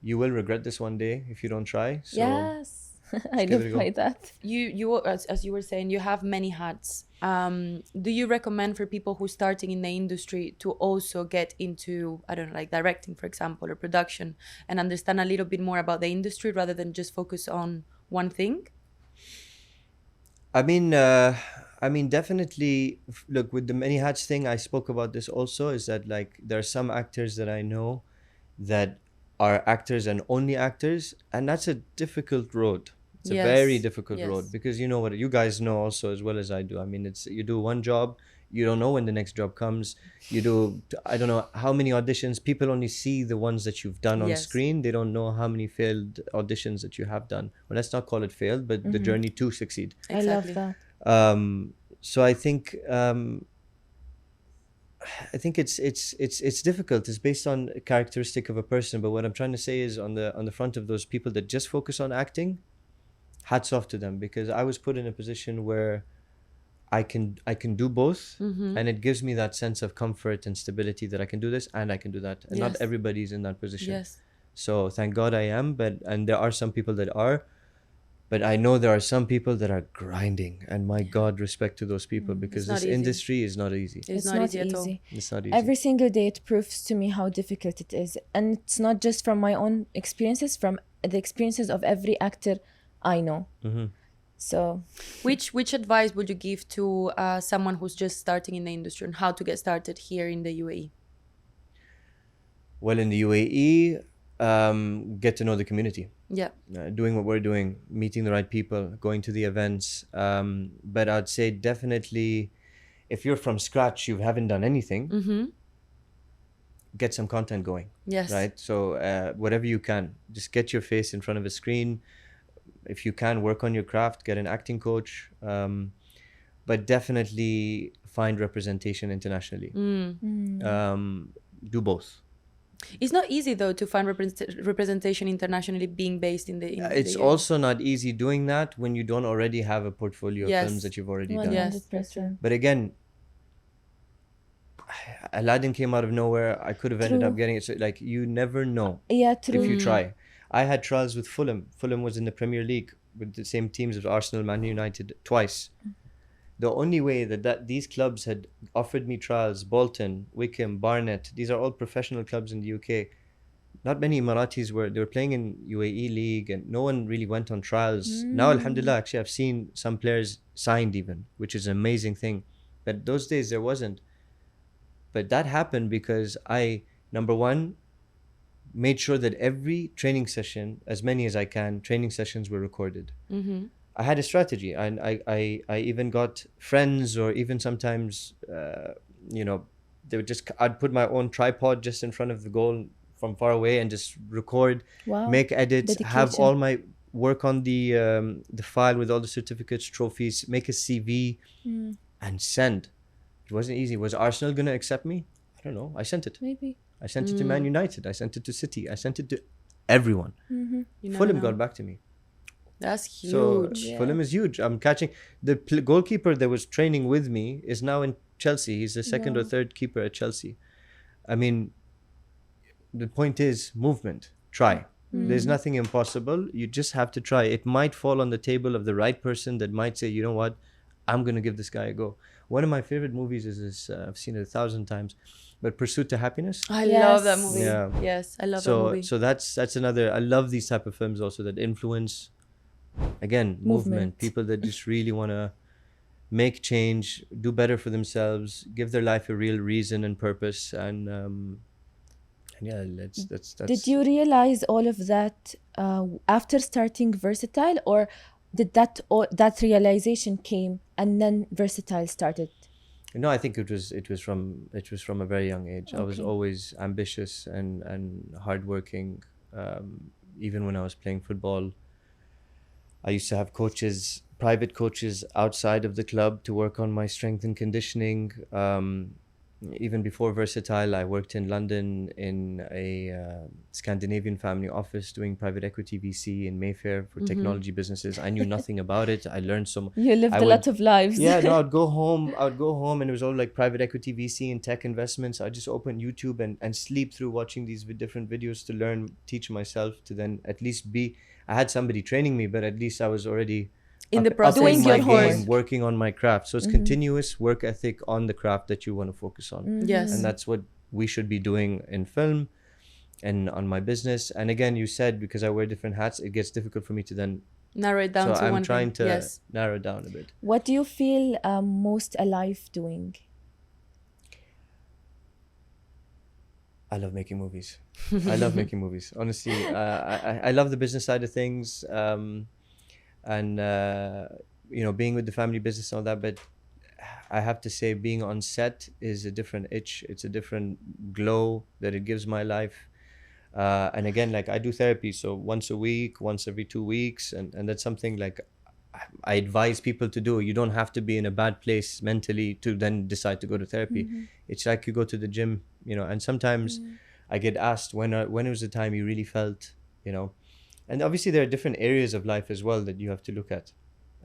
[SPEAKER 4] you will regret this one day if you don't try. So
[SPEAKER 2] Yes. I
[SPEAKER 4] give it
[SPEAKER 2] live
[SPEAKER 4] a go.
[SPEAKER 2] by that.
[SPEAKER 1] You as you were saying, you have many hats. Do you recommend for people who are starting in the industry to also get into, I don't know, like directing, for example, or production, and understand a little bit more about the industry rather than just focus on one thing?
[SPEAKER 4] I mean, definitely. Look, with the many hats thing, I spoke about this also. Is that like there are some actors that I know that are actors and only actors, and that's a difficult road. It's
[SPEAKER 1] Yes,
[SPEAKER 4] a very difficult
[SPEAKER 1] yes.
[SPEAKER 4] road, because you know what, you guys know also as well as I do. I mean, it's, you do one job, you don't know when the next job comes. You do, I don't know how many auditions. People only see the ones that you've done on
[SPEAKER 1] Yes.
[SPEAKER 4] screen. They don't know how many failed auditions that you have done. Well, let's not call it failed, but the journey to succeed.
[SPEAKER 2] I love that.
[SPEAKER 4] So I think it's difficult. It's based on a characteristic of a person. But what I'm trying to say is, on the front of those people that just focus on acting, hats off to them, because I was put in a position where I can do both, and it gives me that sense of comfort and stability that I can do this and I can do that. And not
[SPEAKER 1] Yes.
[SPEAKER 4] everybody's in that position.
[SPEAKER 1] Yes.
[SPEAKER 4] So thank God I am, and there are some people that are. But I know there are some people that are grinding, and my God, respect to those people, because
[SPEAKER 1] not
[SPEAKER 4] this
[SPEAKER 1] easy.
[SPEAKER 4] industry is not easy.
[SPEAKER 1] It's not easy at all.
[SPEAKER 4] It's not easy.
[SPEAKER 2] Every single day it proves to me how difficult it is. And it's not just from my own experiences, from the experiences of every actor I know. So
[SPEAKER 1] Which advice would you give to someone who's just starting in the industry on how to get started here in the UAE?
[SPEAKER 4] Well, in the UAE, get to know the community.
[SPEAKER 1] Yeah.
[SPEAKER 4] Doing what we're doing, meeting the right people, going to the events. But I'd say definitely, if you're from scratch, you haven't done anything, get some content going.
[SPEAKER 1] Yes.
[SPEAKER 4] Right? So whatever you can, just get your face in front of a screen. If you can, work on your craft, get an acting coach. But definitely find representation internationally. Do both.
[SPEAKER 1] It's not easy though to find representation internationally being based in the.
[SPEAKER 4] It's also not easy doing that when you don't already have a portfolio of
[SPEAKER 1] Yes.
[SPEAKER 4] films that you've already done.
[SPEAKER 2] 100%.
[SPEAKER 4] But again, Aladdin came out of nowhere. I could have ended
[SPEAKER 2] True.
[SPEAKER 4] up getting it. So, like, you never know
[SPEAKER 2] Yeah, true.
[SPEAKER 4] if you try. I had trials with Fulham. Fulham was in the Premier League with the same teams as Arsenal, Man United twice. The only way that these clubs had offered me trials, Bolton, Wickham, Barnet, these are all professional clubs in the UK. Not many Emiratis they were playing in UAE League, and no one really went on trials. Now, alhamdulillah, actually I've seen some players signed even, which is an amazing thing. But those days there wasn't. But that happened because I, number one, made sure that every training session, as many as I can, training sessions were recorded. I had a strategy, and I even got friends, or even sometimes, they would I'd put my own tripod just in front of the goal from far away and just record,
[SPEAKER 2] Wow.
[SPEAKER 4] make edits, have
[SPEAKER 2] Dedication.
[SPEAKER 4] all my work on the file with all the certificates, trophies, make a CV, and send. It wasn't easy. Was Arsenal going to accept me? I don't know. I sent it.
[SPEAKER 2] Maybe.
[SPEAKER 4] I sent it to Man United. I sent it to City. I sent it to everyone.
[SPEAKER 2] Mm-hmm.
[SPEAKER 1] You never
[SPEAKER 4] Fulham
[SPEAKER 1] know.
[SPEAKER 4] got back to me.
[SPEAKER 1] That's
[SPEAKER 4] So
[SPEAKER 1] huge.
[SPEAKER 2] Yeah.
[SPEAKER 4] Fulham is huge. I'm catching the goalkeeper that was training with me is now in Chelsea. He's the second or
[SPEAKER 2] Wow.
[SPEAKER 4] third keeper at Chelsea. I mean, the point is movement. Try. There's nothing impossible. You just have to try. It might fall on the table of the right person that might say, you know what, I'm going to give this guy a go. One of my favorite movies is this, I've seen it 1,000 times, but Pursuit to Happiness.
[SPEAKER 1] I love that
[SPEAKER 2] Yes.
[SPEAKER 1] movie.
[SPEAKER 4] Yeah.
[SPEAKER 1] Yes, I love that
[SPEAKER 4] So
[SPEAKER 1] movie.
[SPEAKER 4] so that's another. I love these type of films also that influence, again, movement. People that just really want to make change, do better for themselves, give their life a real reason and purpose, and yeah, that's.
[SPEAKER 2] Did you realize all of that after starting Versatile, or did that realization came and then Versatile started?
[SPEAKER 4] No, I think it was from a very young age. I was
[SPEAKER 2] Okay.
[SPEAKER 4] always ambitious and hardworking. Even when I was playing football, I used to have coaches, private coaches outside of the club to work on my strength and conditioning. Even before Versatile, I worked in London in a Scandinavian family office doing private equity VC in Mayfair for technology businesses. I knew nothing about it. I learned so much.
[SPEAKER 2] You lived
[SPEAKER 4] I
[SPEAKER 2] a lot
[SPEAKER 4] would-
[SPEAKER 2] of lives.
[SPEAKER 4] Yeah, no, I'd go home and it was all like private equity VC and tech investments. I'd just open YouTube and sleep through watching these different videos to learn, teach myself to then at least I had somebody training me, but at least I was already
[SPEAKER 1] In the
[SPEAKER 4] upping
[SPEAKER 1] process.
[SPEAKER 2] Doing
[SPEAKER 4] my
[SPEAKER 2] your
[SPEAKER 4] game,
[SPEAKER 2] homework.
[SPEAKER 4] working on my craft. So it's continuous work ethic on the craft that you want to focus on.
[SPEAKER 1] Yes.
[SPEAKER 4] And that's what we should be doing in film and on my business. And again, you said because I wear different hats, it gets difficult for me to then.
[SPEAKER 1] Narrow it down
[SPEAKER 4] So
[SPEAKER 1] to
[SPEAKER 4] I'm
[SPEAKER 1] one
[SPEAKER 4] trying
[SPEAKER 1] thing.
[SPEAKER 4] to
[SPEAKER 1] Yes.
[SPEAKER 4] narrow it down a bit.
[SPEAKER 2] What do you feel most alive doing?
[SPEAKER 4] I love making movies. I love making movies. Honestly, I love the business side of things, and being with the family business and all that. But I have to say, being on set is a different itch. It's a different glow that it gives my life. And again, like I do therapy, so once a week, once every 2 weeks, and that's something like I advise people to do. You don't have to be in a bad place mentally to then decide to go to therapy. It's like you go to the gym, and sometimes I get asked when was the time you really felt, and obviously there are different areas of life as well that you have to look at.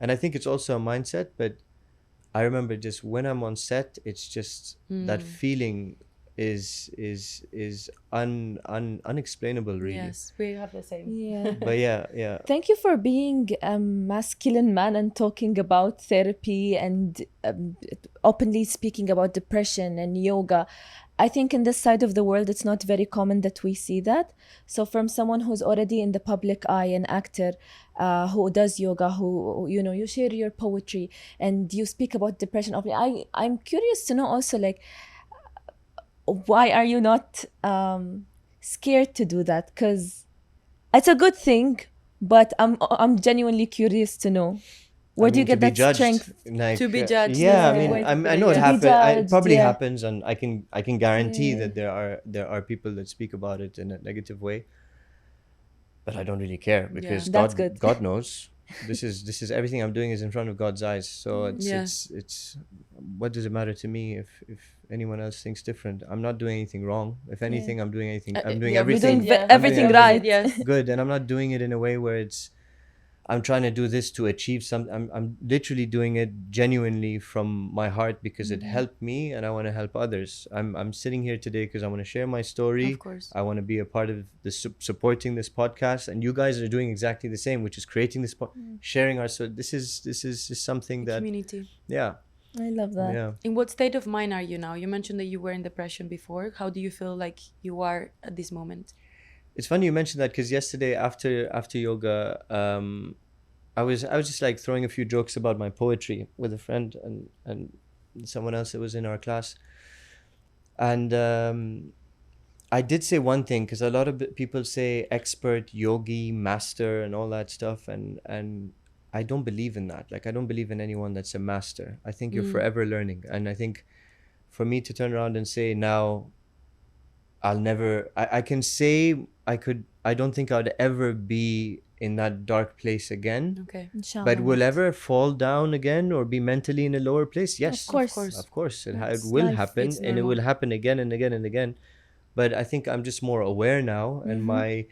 [SPEAKER 4] And I think it's also a mindset, but I remember just when I'm on set, it's just that feeling is unexplainable, really.
[SPEAKER 1] Yes, we have the same.
[SPEAKER 2] Yeah.
[SPEAKER 4] But yeah.
[SPEAKER 2] Thank you for being a masculine man and talking about therapy and openly speaking about depression and yoga. I think in this side of the world, it's not very common that we see that. So from someone who's already in the public eye, an actor who does yoga, who, you share your poetry and you speak about depression openly. I'm curious to know also, like, why are you not scared to do that? Because it's a good thing, but I'm genuinely curious to know. Where do you get that strength?
[SPEAKER 4] Like,
[SPEAKER 1] To be judged,
[SPEAKER 4] Yeah,
[SPEAKER 1] is
[SPEAKER 4] I
[SPEAKER 1] a
[SPEAKER 4] mean,
[SPEAKER 1] way to put
[SPEAKER 4] I
[SPEAKER 1] it,
[SPEAKER 4] know it
[SPEAKER 1] yeah.
[SPEAKER 4] happens.
[SPEAKER 2] To be
[SPEAKER 4] It probably
[SPEAKER 2] judged, yeah.
[SPEAKER 4] happens, and I can guarantee
[SPEAKER 2] Yeah.
[SPEAKER 4] that there are people that speak about it in a negative way. But I don't really care because
[SPEAKER 2] That's good.
[SPEAKER 4] God knows. This is everything I'm doing is in front of God's eyes. So it's what does it matter to me if anyone else thinks different? I'm not doing anything wrong. If anything, I'm doing anything. I'm doing
[SPEAKER 1] yeah, we're
[SPEAKER 4] everything.
[SPEAKER 2] doing
[SPEAKER 1] Yeah.
[SPEAKER 2] everything right.
[SPEAKER 1] Yes.
[SPEAKER 4] Good, and I'm not doing it in a way where I'm trying to do this to achieve something. I'm literally doing it genuinely from my heart because it helped me and I want to help others. I'm sitting here today because I want to share my story.
[SPEAKER 1] Of course.
[SPEAKER 4] I want to be a part of the supporting this podcast, and you guys are doing exactly the same, which is creating this sharing our. So this is just something that
[SPEAKER 1] Community.
[SPEAKER 4] yeah.
[SPEAKER 2] I love that.
[SPEAKER 4] Yeah.
[SPEAKER 1] In what state of mind are you now? You mentioned that you were in depression before. How do you feel like you are at this moment?
[SPEAKER 4] It's funny you mentioned that because yesterday after yoga, I was just like throwing a few jokes about my poetry with a friend and someone else that was in our class, and I did say one thing because a lot of people say expert, yogi, master, and all that stuff, and I don't believe in that. Like I don't believe in anyone that's a master. I think you're forever learning, and I think for me to turn around and say now I'll never I can say I don't think I'd ever be in that dark place again.
[SPEAKER 1] Okay.
[SPEAKER 2] Inshallah.
[SPEAKER 4] But will ever fall down again or be mentally in a lower place? Yes.
[SPEAKER 2] Of course.
[SPEAKER 4] Of course. It
[SPEAKER 2] That's
[SPEAKER 4] will
[SPEAKER 2] life.
[SPEAKER 4] happen
[SPEAKER 1] It's
[SPEAKER 4] and it
[SPEAKER 1] normal.
[SPEAKER 4] will happen again and again and again. but I think I'm just more aware now, and my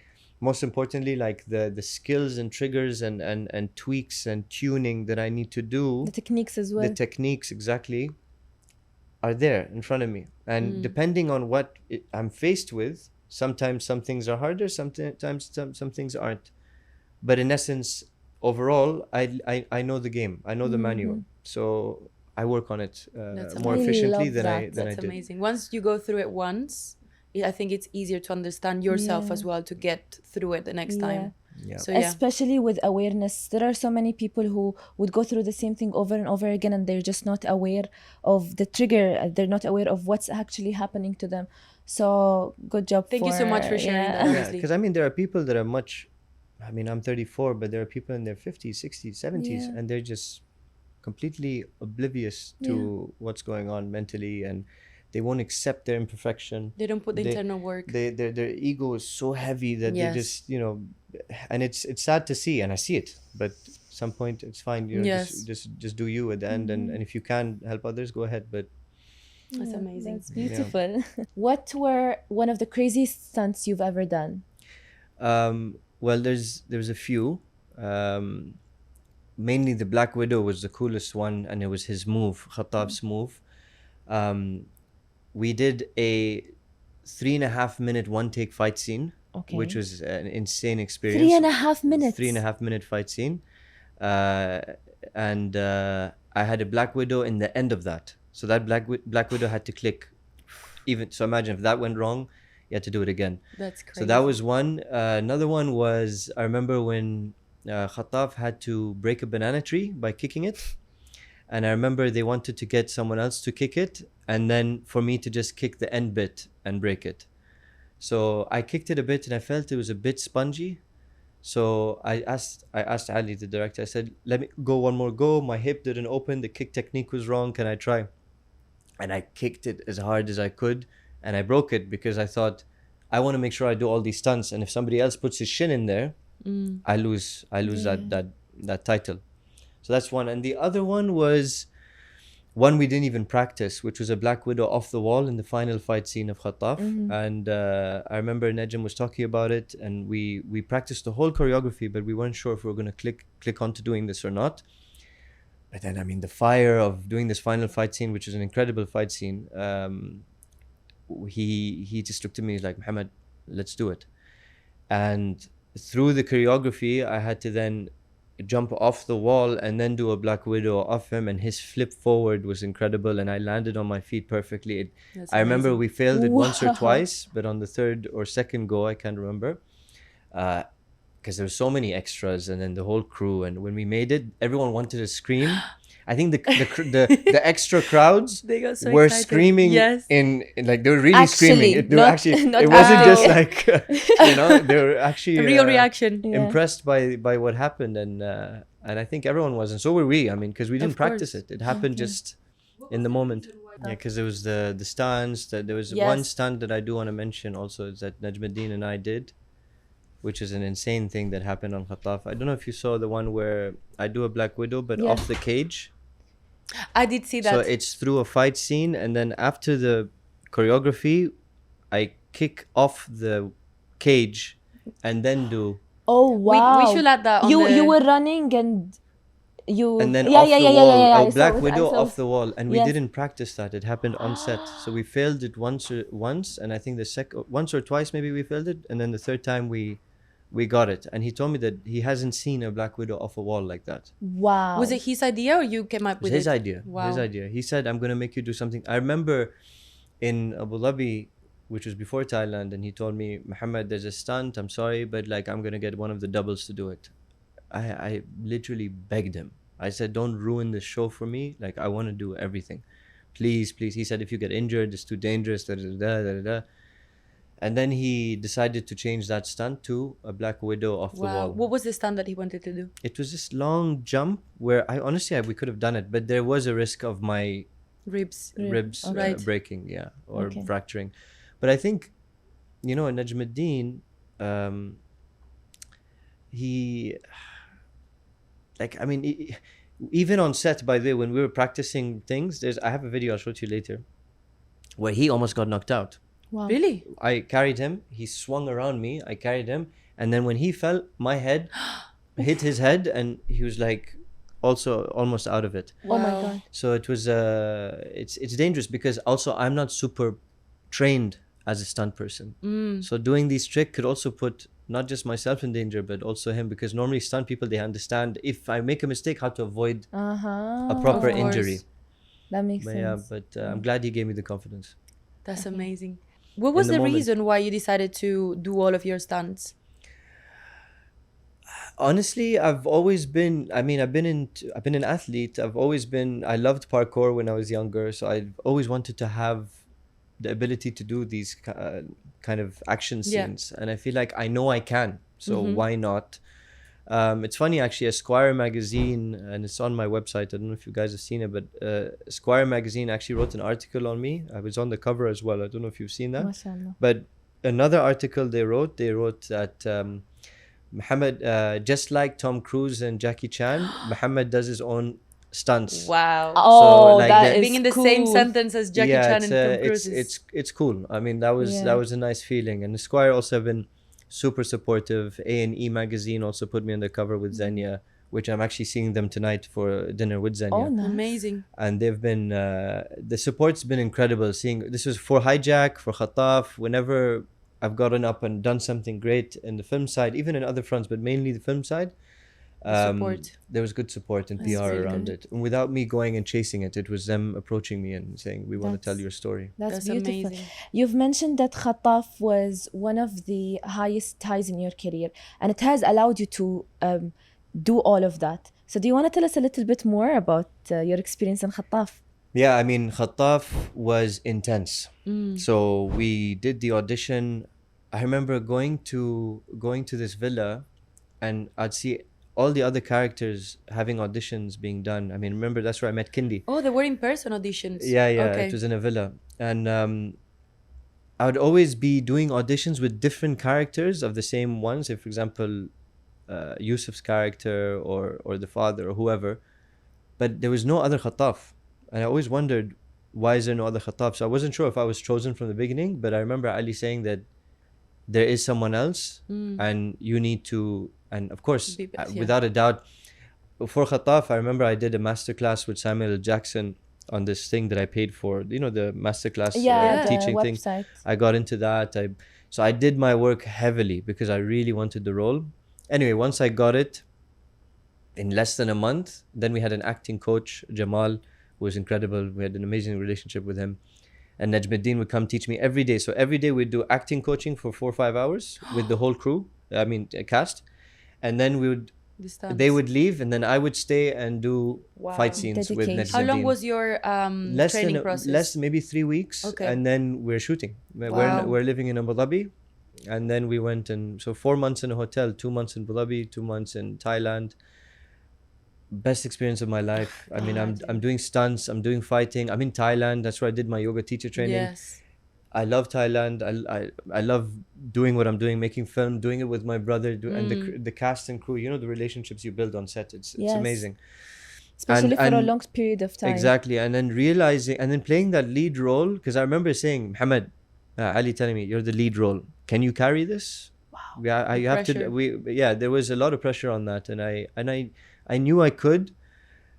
[SPEAKER 4] most importantly, like the skills and triggers and tweaks and tuning that I need to do,
[SPEAKER 2] The techniques as
[SPEAKER 4] the
[SPEAKER 2] well.
[SPEAKER 4] techniques exactly are there in front of me, and depending on what I'm faced with, sometimes some things are harder, sometimes some things aren't, but in essence, overall, I know the game, I know the manual, so I work on it
[SPEAKER 1] That's
[SPEAKER 4] more
[SPEAKER 1] amazing.
[SPEAKER 4] efficiently
[SPEAKER 2] I love
[SPEAKER 4] than I
[SPEAKER 2] that.
[SPEAKER 4] than I
[SPEAKER 1] That's
[SPEAKER 4] did.
[SPEAKER 1] amazing. Once you go through it once, I think it's easier to understand yourself
[SPEAKER 2] Yeah.
[SPEAKER 1] as well to get through it the next
[SPEAKER 2] Yeah.
[SPEAKER 1] time.
[SPEAKER 4] Yeah.
[SPEAKER 1] So yeah,
[SPEAKER 2] Especially with awareness, there are so many people who would go through the same thing over and over again, and they're just not aware of the trigger. They're not aware of what's actually happening to them. So good job.
[SPEAKER 1] Thank you so much for sharing that.
[SPEAKER 4] Yeah,
[SPEAKER 1] Honestly,
[SPEAKER 4] because I mean, there are people that are much. I mean, I'm 34, but there are people in their 50s, 60s, 70s,
[SPEAKER 2] Yeah.
[SPEAKER 4] and they're just completely oblivious to what's going on mentally, and they won't accept their imperfection.
[SPEAKER 1] they don't put the
[SPEAKER 4] They-
[SPEAKER 1] internal work.
[SPEAKER 4] Their ego is so heavy that they
[SPEAKER 1] Yes.
[SPEAKER 4] just, and it's sad to see, and I see it. But at some point, it's fine.
[SPEAKER 1] Yes.
[SPEAKER 4] Just do you at the end, and if you can help others, go ahead. But
[SPEAKER 1] That's amazing.
[SPEAKER 2] That's beautiful. What were one of the craziest stunts you've ever done?
[SPEAKER 4] well, there's a few. Mainly the Black Widow was the coolest one, and it was his move, Khattab's move. We did a 3.5 minute one take fight scene,
[SPEAKER 2] Okay.
[SPEAKER 4] which was an insane experience.
[SPEAKER 2] 3.5 minutes.
[SPEAKER 4] 3.5 minute fight scene, and I had a Black Widow in the end of that. So that Black Widow had to click. Even so, imagine if that went wrong, you had to do it again.
[SPEAKER 1] That's crazy.
[SPEAKER 4] So that was one. Another one was, I remember when Khattab had to break a banana tree by kicking it, and I remember they wanted to get someone else to kick it, and then for me to just kick the end bit and break it. So I kicked it a bit, and I felt it was a bit spongy. So I asked Ali, the director. I said, "Let me go one more go. My hip didn't open. The kick technique was wrong. Can I try?" And I kicked it as hard as I could, and I broke it because I thought, I want to make sure I do all these stunts, and if somebody else puts his shin in there, I lose that title. So that's one. And the other one was one we didn't even practice, which was a Black Widow off the wall in the final fight scene of Khattaf. And I remember Najm was talking about it, and we practiced the whole choreography, but we weren't sure if we were going to click onto doing this or not. But then, I mean, the fire of doing this final fight scene, which is an incredible fight scene, he just looked at me, he's like, "Mohammed, let's do it." And through the choreography, I had to then jump off the wall and then do a Black Widow off him, and his flip forward was incredible, and I landed on my feet perfectly. I remember
[SPEAKER 1] amazing.
[SPEAKER 4] we failed it once or
[SPEAKER 2] Wow.
[SPEAKER 4] twice, but on the third or second go, I can't remember, because there were so many extras, and then the whole crew, and when we made it, everyone wanted to scream. I think the extra crowds
[SPEAKER 1] They got so
[SPEAKER 4] were
[SPEAKER 1] excited.
[SPEAKER 4] screaming
[SPEAKER 1] Yes.
[SPEAKER 4] in like they were really
[SPEAKER 2] Actually,
[SPEAKER 4] screaming. They were
[SPEAKER 2] not-
[SPEAKER 4] actually
[SPEAKER 2] not
[SPEAKER 4] it wasn't just
[SPEAKER 2] acting.
[SPEAKER 4] like they were actually
[SPEAKER 1] A real reaction.
[SPEAKER 2] Yeah.
[SPEAKER 4] impressed by what happened, and I think everyone was, and so were we. I mean, because we didn't
[SPEAKER 1] Of
[SPEAKER 4] practice
[SPEAKER 1] course.
[SPEAKER 4] it; it happened just in the moment. Yeah, because there was the stunts. That there was one
[SPEAKER 1] Yes.
[SPEAKER 4] stunt that I do want to mention also is that Najmuddin and I did, which is an insane thing that happened on Khattaf. I don't know if you saw the one where I do a Black Widow, but
[SPEAKER 2] Yeah.
[SPEAKER 4] off the cage.
[SPEAKER 1] I did see that.
[SPEAKER 4] So it's through a fight scene, and then after the choreography, I kick off the cage, and then do,
[SPEAKER 2] Oh wow!
[SPEAKER 1] We should add that on
[SPEAKER 2] you
[SPEAKER 1] the...
[SPEAKER 2] you were running and you
[SPEAKER 4] and then
[SPEAKER 2] yeah,
[SPEAKER 4] off
[SPEAKER 2] yeah,
[SPEAKER 4] the
[SPEAKER 2] yeah,
[SPEAKER 4] wall,
[SPEAKER 2] yeah, yeah,
[SPEAKER 4] a
[SPEAKER 2] I saw
[SPEAKER 4] Black
[SPEAKER 2] it, I
[SPEAKER 4] Widow
[SPEAKER 2] saw
[SPEAKER 4] off
[SPEAKER 2] it.
[SPEAKER 4] the wall, and we
[SPEAKER 2] Yes.
[SPEAKER 4] didn't practice that. It happened on set, so we failed it once, and I think once or twice maybe we failed it, and then the third time we got it. And he told me that he hasn't seen a Black Widow off a wall like that.
[SPEAKER 2] Wow.
[SPEAKER 1] Was it his idea or you came up
[SPEAKER 4] It was
[SPEAKER 1] with
[SPEAKER 4] his
[SPEAKER 1] it?
[SPEAKER 4] idea.
[SPEAKER 1] Wow.
[SPEAKER 4] His idea. He said, "I'm gonna make you do something." I remember in Abu Dhabi, which was before Thailand, and he told me, "Mohammed, there's a stunt. I'm sorry, but like I'm gonna get one of the doubles to do it." I literally begged him. I said, "Don't ruin the show for me. Like I want to do everything, please, please." He said, "If you get injured, it's too dangerous." Da, da, da, da, da, da. And then he decided to change that stunt to a Black Widow off the
[SPEAKER 1] Wow.
[SPEAKER 4] wall.
[SPEAKER 1] What was the stunt that he wanted to do?
[SPEAKER 4] It was this long jump where I honestly we could have done it, but there was a risk of my
[SPEAKER 1] Ribs.
[SPEAKER 4] ribs
[SPEAKER 1] Right.
[SPEAKER 4] breaking, or
[SPEAKER 2] Okay.
[SPEAKER 4] fracturing. But I think, Najmuddin, he, like, I mean, even on set, by the way, when we were practicing things, I have a video I'll show it to you later, where he almost got knocked out.
[SPEAKER 2] Wow.
[SPEAKER 1] Really?
[SPEAKER 4] I carried him. He swung around me. I carried him, and then when he fell, my head hit his head, and he was like also almost out of it.
[SPEAKER 2] Oh my
[SPEAKER 1] Wow.
[SPEAKER 2] God.
[SPEAKER 4] So it was it's dangerous because also I'm not super trained as a stunt person. So doing these tricks could also put not just myself in danger but also him, because normally stunt people, they understand if I make a mistake how to avoid a proper
[SPEAKER 1] Of course.
[SPEAKER 4] injury.
[SPEAKER 2] That makes
[SPEAKER 4] But yeah,
[SPEAKER 2] sense.
[SPEAKER 4] but I'm glad he gave me the confidence.
[SPEAKER 1] That's amazing. What was
[SPEAKER 4] the
[SPEAKER 1] the
[SPEAKER 4] moment.
[SPEAKER 1] reason why you decided to do all of your stunts?
[SPEAKER 4] Honestly, I've always been. I mean, I've been an athlete. I loved parkour when I was younger, so I've always wanted to have the ability to do these kind of action
[SPEAKER 1] Yeah.
[SPEAKER 4] scenes, and I feel like I know I can. So why not? It's funny actually. Esquire magazine, and it's on my website. I don't know if you guys have seen it, but Esquire magazine actually wrote an article on me. I was on the cover as well. I don't know if you've seen that.
[SPEAKER 2] MashaAllah.
[SPEAKER 4] But another article they wrote that Mohammed, just like Tom Cruise and Jackie Chan, Mohammed does his own stunts.
[SPEAKER 1] Wow.
[SPEAKER 2] Oh,
[SPEAKER 4] like
[SPEAKER 2] that
[SPEAKER 4] that-
[SPEAKER 2] is
[SPEAKER 1] Being in the
[SPEAKER 2] cool.
[SPEAKER 1] same sentence as Jackie Chan
[SPEAKER 4] it's
[SPEAKER 1] and Tom Cruise is...
[SPEAKER 4] it's cool. I mean, that
[SPEAKER 2] Yeah.
[SPEAKER 4] was a nice feeling. And Esquire also have been super supportive. A&E magazine also put me on the cover with Zenia, which I'm actually seeing them tonight for dinner with Zenia.
[SPEAKER 2] Oh, nice.
[SPEAKER 1] Amazing.
[SPEAKER 4] And they've been the support's been incredible. Seeing this was for Hijack, for Khataf. Whenever I've gotten up and done something great in the film side, even in other fronts, but mainly the film side,
[SPEAKER 1] Support.
[SPEAKER 4] there was good support and
[SPEAKER 1] That's
[SPEAKER 4] PR
[SPEAKER 1] really
[SPEAKER 4] around
[SPEAKER 1] good.
[SPEAKER 4] it. And without me going and chasing it, it was them approaching me and saying, "We want to tell
[SPEAKER 2] That's-
[SPEAKER 4] your story."
[SPEAKER 2] That's
[SPEAKER 1] That's
[SPEAKER 2] beautiful.
[SPEAKER 1] amazing.
[SPEAKER 2] You've mentioned that Khataf was one of the highest highs in your career, and it has allowed you to do all of that. So, do you want to tell us a little bit more about your experience in Khataf?
[SPEAKER 4] Yeah, I mean, Khataf was intense. So we did the audition. I remember going to this villa, and I'd see all the other characters having auditions being done. I mean, remember that's where I met Kindi.
[SPEAKER 1] Oh, they were in-person auditions.
[SPEAKER 4] Yeah,
[SPEAKER 1] Okay.
[SPEAKER 4] it was in a villa, and I would always be doing auditions with different characters of the same ones. If, for example, Yusuf's character or the father or whoever, but there was no other Khataf, and I always wondered why is there no other Khataf. So I wasn't sure if I was chosen from the beginning, but I remember Ali saying that there is someone else, and you need to, and of course,
[SPEAKER 1] Be best, yeah.
[SPEAKER 4] without a doubt, for Khataf, I remember I did a masterclass with Samuel L. Jackson on this thing that I paid for, the masterclass
[SPEAKER 2] Yeah, the
[SPEAKER 4] teaching thing.
[SPEAKER 2] website.
[SPEAKER 4] I got into that. So I did my work heavily because I really wanted the role. Anyway, once I got it, in less than a month, then we had an acting coach, Jamal, who was incredible. We had an amazing relationship with him. And Najmuddin would come teach me every day. So every day we'd do acting coaching for 4 or 5 hours with the whole crew, cast. And then
[SPEAKER 1] The stunts.
[SPEAKER 4] they would leave, and then I would stay and do
[SPEAKER 1] Wow.
[SPEAKER 4] fight scenes with
[SPEAKER 2] Dedication.
[SPEAKER 4] Najmuddin.
[SPEAKER 1] How long was your training process?
[SPEAKER 4] Less, maybe 3 weeks.
[SPEAKER 1] Okay.
[SPEAKER 4] And then we're shooting.
[SPEAKER 1] Wow.
[SPEAKER 4] We're living in Abu Dhabi. And then we went, and so 4 months in a hotel, 2 months in Abu Dhabi, 2 months in Thailand. Best experience of my life. I mean, I'm doing stunts, I'm doing fighting. I'm in Thailand. That's where I did my yoga teacher training.
[SPEAKER 1] Yes.
[SPEAKER 4] I love Thailand. I love doing what I'm doing, making film, doing it with my brother, and the cast and crew. The relationships you build on set. It's
[SPEAKER 2] Yes.
[SPEAKER 4] amazing.
[SPEAKER 2] Especially for a
[SPEAKER 4] and-
[SPEAKER 2] long period of time.
[SPEAKER 4] Exactly, and then realizing, and then playing that lead role, because I remember saying, Mohammed, Ali telling me, "You're the lead role. Can you carry this?" Wow. Yeah, you have
[SPEAKER 1] pressure.
[SPEAKER 4] to. There was a lot of pressure on that, and I knew I could.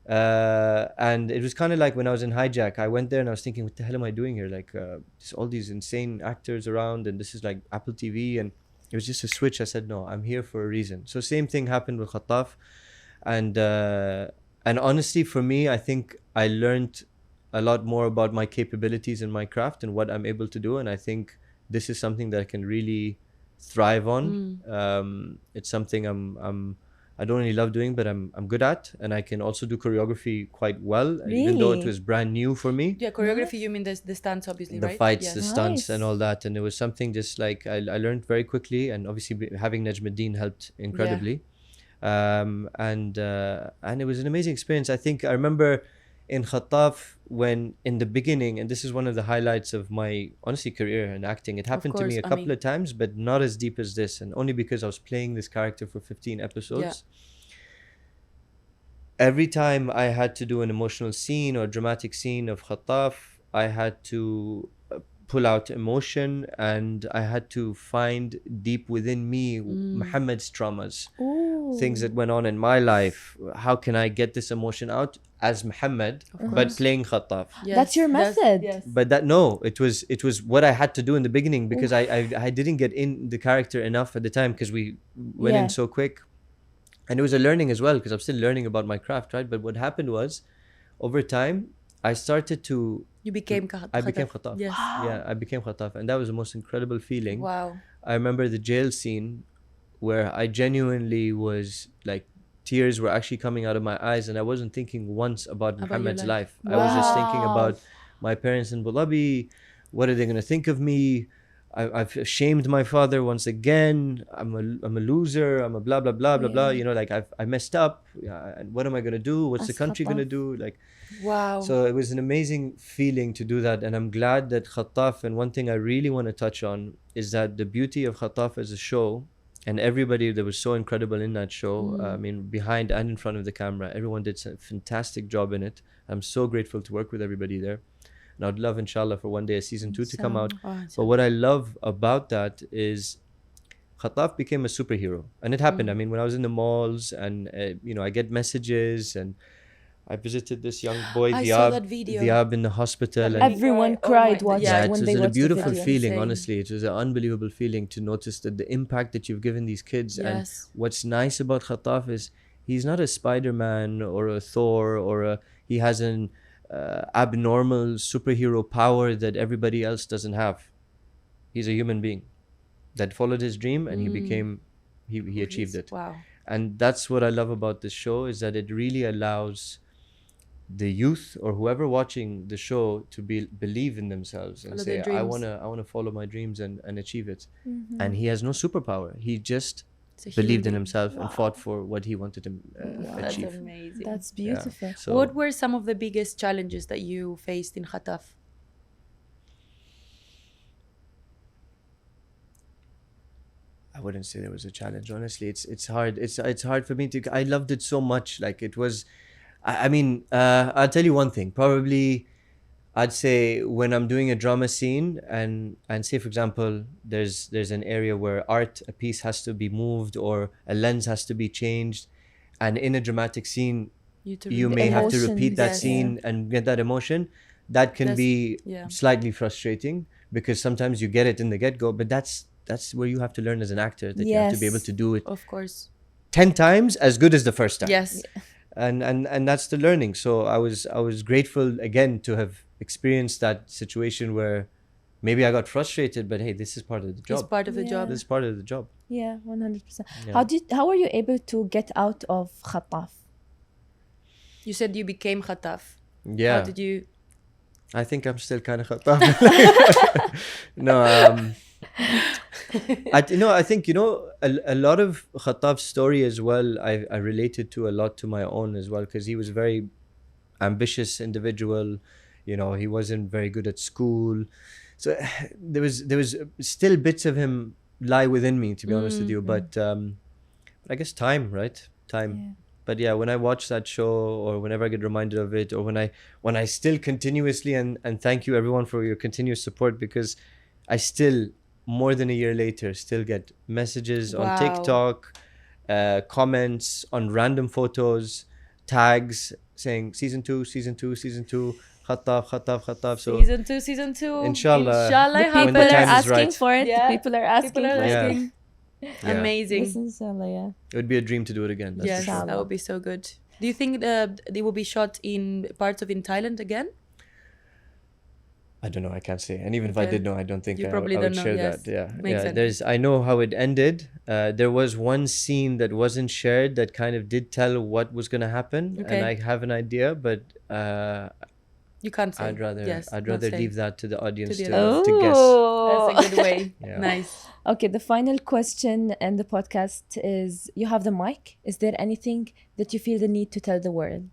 [SPEAKER 4] And it was kind of like when I was in Hijack, I went there and I was thinking, what the hell am I doing here? Like, there's all these insane actors around, and this is like Apple TV, and it was just a switch. I said, no, I'm here for a reason. So same thing happened with Khataf, and honestly, for me, I think I learned a lot more about my capabilities in my craft and what I'm able to do, and I think this is something that I can really thrive on. It's something I don't really love doing, but I'm good at, and I can also do choreography quite well, even though it
[SPEAKER 2] Really?
[SPEAKER 4] was brand new for me.
[SPEAKER 1] Yeah, choreography, you mean the stunts, obviously,
[SPEAKER 4] The
[SPEAKER 1] right?
[SPEAKER 4] fights,
[SPEAKER 1] Yes.
[SPEAKER 4] the stunts, and
[SPEAKER 2] Nice.
[SPEAKER 4] all that, and it was something just like I learned very quickly, and obviously having Najmuddin helped incredibly. And it was an amazing experience. I think I remember in Khataf when in the beginning, and this is one of the highlights of my honestly career in acting. It happened to me a
[SPEAKER 1] course,
[SPEAKER 4] couple
[SPEAKER 1] Ami.
[SPEAKER 4] of times, but not as deep as this, and only because I was playing this character for 15 episodes. Every time I had to do an emotional scene or dramatic scene of Khataf, I had to pull out emotion, and I had to find deep within me Muhammad's traumas,
[SPEAKER 2] Ooh.
[SPEAKER 4] things that went on in my life. How can I get this emotion out as Muhammad, but playing Khattab?
[SPEAKER 1] Yes,
[SPEAKER 2] That's your method.
[SPEAKER 1] Yes.
[SPEAKER 4] But that, no, it was what I had to do in the beginning, because I didn't get in the character enough at the time, because we went in
[SPEAKER 2] Yeah.
[SPEAKER 4] so quick, and it was a learning as well, because I'm still learning about my craft, right? But what happened was, over time, I started to
[SPEAKER 1] You became
[SPEAKER 4] I became Khattab.
[SPEAKER 1] Yes.
[SPEAKER 4] Yeah, I became Khattab, and that was the most incredible feeling.
[SPEAKER 1] Wow.
[SPEAKER 4] I remember the jail scene where I genuinely was like, tears were actually coming out of my eyes, and I wasn't thinking once about
[SPEAKER 1] About your
[SPEAKER 4] Muhammad's
[SPEAKER 1] life.
[SPEAKER 4] life. I was just thinking
[SPEAKER 2] Wow.
[SPEAKER 4] about my parents in Abu Dhabi. What are they going to think of me? I've shamed my father once again. I'm a loser. I'm a blah blah blah blah blah.
[SPEAKER 2] Yeah.
[SPEAKER 4] You know, like I messed up. And what am I going to do? What's the
[SPEAKER 2] As
[SPEAKER 4] country going to
[SPEAKER 2] Khattab.
[SPEAKER 4] do? Like,
[SPEAKER 1] Wow.
[SPEAKER 4] so it was an amazing feeling to do that, and I'm glad that Khattaf, and one thing I really want to touch on is that the beauty of Khattaf as a show, and everybody that was so incredible in that show, I mean, behind and in front of the camera, everyone did a fantastic job in it. I'm so grateful to work with everybody there, and I'd love, inshallah, for one day a season 2 to come out.
[SPEAKER 1] Oh,
[SPEAKER 4] But what I love about that is Khattaf became a superhero, and it happened. I mean, when I was in the malls, and I get messages, and I visited this young boy,
[SPEAKER 1] I saw
[SPEAKER 4] Diab,
[SPEAKER 1] that video.
[SPEAKER 4] Diab in the hospital, and
[SPEAKER 2] Everyone
[SPEAKER 1] Oh my-
[SPEAKER 2] cried
[SPEAKER 1] yeah,
[SPEAKER 2] watching
[SPEAKER 4] yeah, it
[SPEAKER 2] when
[SPEAKER 4] was
[SPEAKER 2] they
[SPEAKER 4] a
[SPEAKER 2] watched
[SPEAKER 4] beautiful
[SPEAKER 2] the video.
[SPEAKER 4] feeling.
[SPEAKER 1] Insane.
[SPEAKER 4] Honestly, it was an unbelievable feeling to notice that the impact that you've given these kids. And
[SPEAKER 1] Yes.
[SPEAKER 4] what's nice about Khattaf is he's not a Spider-Man or a Thor, or he has an abnormal superhero power that everybody else doesn't have. He's a human being that followed his dream, and he became, he achieved it.
[SPEAKER 1] Wow.
[SPEAKER 4] And that's what I love about this show, is that it really allows the youth or whoever watching the show to believe in themselves and
[SPEAKER 1] Follow
[SPEAKER 4] say,
[SPEAKER 1] their dreams.
[SPEAKER 4] I want to follow my dreams and achieve it.
[SPEAKER 2] Mm-hmm.
[SPEAKER 4] And he has no superpower. He just
[SPEAKER 1] It's a
[SPEAKER 4] believed in
[SPEAKER 1] human
[SPEAKER 4] himself and
[SPEAKER 2] Wow.
[SPEAKER 4] fought for what he wanted to
[SPEAKER 1] That's
[SPEAKER 4] achieve.
[SPEAKER 1] amazing.
[SPEAKER 2] That's beautiful.
[SPEAKER 4] So
[SPEAKER 1] What were some of the biggest challenges that you faced in Khataf?
[SPEAKER 4] I wouldn't say there was a challenge. Honestly, it's hard. It's hard for me to. I loved it so much. Like, it was. I mean, I'll tell you one thing. Probably, I'd say when I'm doing a drama scene, and say, for example, there's an area where a piece has to be moved, or a lens has to be changed, and in a dramatic scene you may have to
[SPEAKER 2] emotion,
[SPEAKER 4] repeat that
[SPEAKER 1] yes.
[SPEAKER 4] scene and get that emotion. That can
[SPEAKER 1] That's-
[SPEAKER 4] be
[SPEAKER 1] yeah.
[SPEAKER 4] slightly frustrating, because sometimes you get it in the get-go, but that's where you have to learn as an actor, that you have to be able
[SPEAKER 2] Yes.
[SPEAKER 4] to do it
[SPEAKER 1] Of course.
[SPEAKER 4] 10 times as good as the first time.
[SPEAKER 1] Yes.
[SPEAKER 4] And that's the learning. So I was grateful again to have experienced that situation where maybe I got frustrated, but hey, this is part of the
[SPEAKER 1] It's
[SPEAKER 4] job.
[SPEAKER 1] part of the
[SPEAKER 2] Yeah.
[SPEAKER 1] job.
[SPEAKER 4] This is part of the job.
[SPEAKER 2] Yeah, 100%.
[SPEAKER 4] Yeah.
[SPEAKER 2] How were you able to get out of Khattaf?
[SPEAKER 1] You said you became Khataf.
[SPEAKER 4] Yeah.
[SPEAKER 1] How did you?
[SPEAKER 4] I think I'm still kind of Khattab. No, I think, a lot of Khattab's story as well, I related to a lot to my own as well, because he was a very ambitious individual. He wasn't very good at school. So there was still bits of him lie within me, to be honest with you. But I guess time, right? Time.
[SPEAKER 2] Yeah.
[SPEAKER 4] But yeah, when I watch that show, or whenever I get reminded of it, or when I still continuously, and thank you everyone for your continuous support, because I still, more than a year later, still get messages on
[SPEAKER 1] Wow.
[SPEAKER 4] TikTok, comments on random photos, tags saying season 2, Khattaf. So
[SPEAKER 1] Season two.
[SPEAKER 4] Inshallah.
[SPEAKER 1] Inshallah,
[SPEAKER 2] The
[SPEAKER 4] when
[SPEAKER 2] people
[SPEAKER 4] the
[SPEAKER 2] are
[SPEAKER 4] time is
[SPEAKER 2] asking
[SPEAKER 4] right.
[SPEAKER 2] for it.
[SPEAKER 1] Yeah.
[SPEAKER 2] The people are asking
[SPEAKER 1] People are
[SPEAKER 2] for it.
[SPEAKER 4] Yeah.
[SPEAKER 1] asking.
[SPEAKER 4] Yeah.
[SPEAKER 1] Amazing.
[SPEAKER 2] Yes, inshallah, yeah.
[SPEAKER 4] It would be a dream to do it again. That's
[SPEAKER 1] Yes,
[SPEAKER 4] for sure.
[SPEAKER 1] that would be so good. Do you think they will be shot in parts of in Thailand again?
[SPEAKER 4] I don't know. I can't say. And even if I
[SPEAKER 1] Okay.
[SPEAKER 4] did know, I don't think
[SPEAKER 1] You
[SPEAKER 4] I
[SPEAKER 1] probably
[SPEAKER 4] would
[SPEAKER 1] don't know,
[SPEAKER 4] share
[SPEAKER 1] yes.
[SPEAKER 4] that. Yeah,
[SPEAKER 1] Makes
[SPEAKER 4] yeah.
[SPEAKER 1] sense.
[SPEAKER 4] I know how it ended. There was one scene that wasn't shared that kind of did tell what was going to happen,
[SPEAKER 1] Okay.
[SPEAKER 4] and I have an idea, but
[SPEAKER 1] You can't say.
[SPEAKER 4] I'd rather
[SPEAKER 1] Yes,
[SPEAKER 4] I'd
[SPEAKER 1] not
[SPEAKER 4] rather
[SPEAKER 1] say.
[SPEAKER 4] leave that to the audience
[SPEAKER 1] the
[SPEAKER 4] to,
[SPEAKER 1] audience.
[SPEAKER 4] to guess.
[SPEAKER 1] That's a good way.
[SPEAKER 4] Yeah.
[SPEAKER 1] Nice.
[SPEAKER 2] Okay, the final question in the podcast is, you have the mic. Is there anything that you feel the need to tell the world?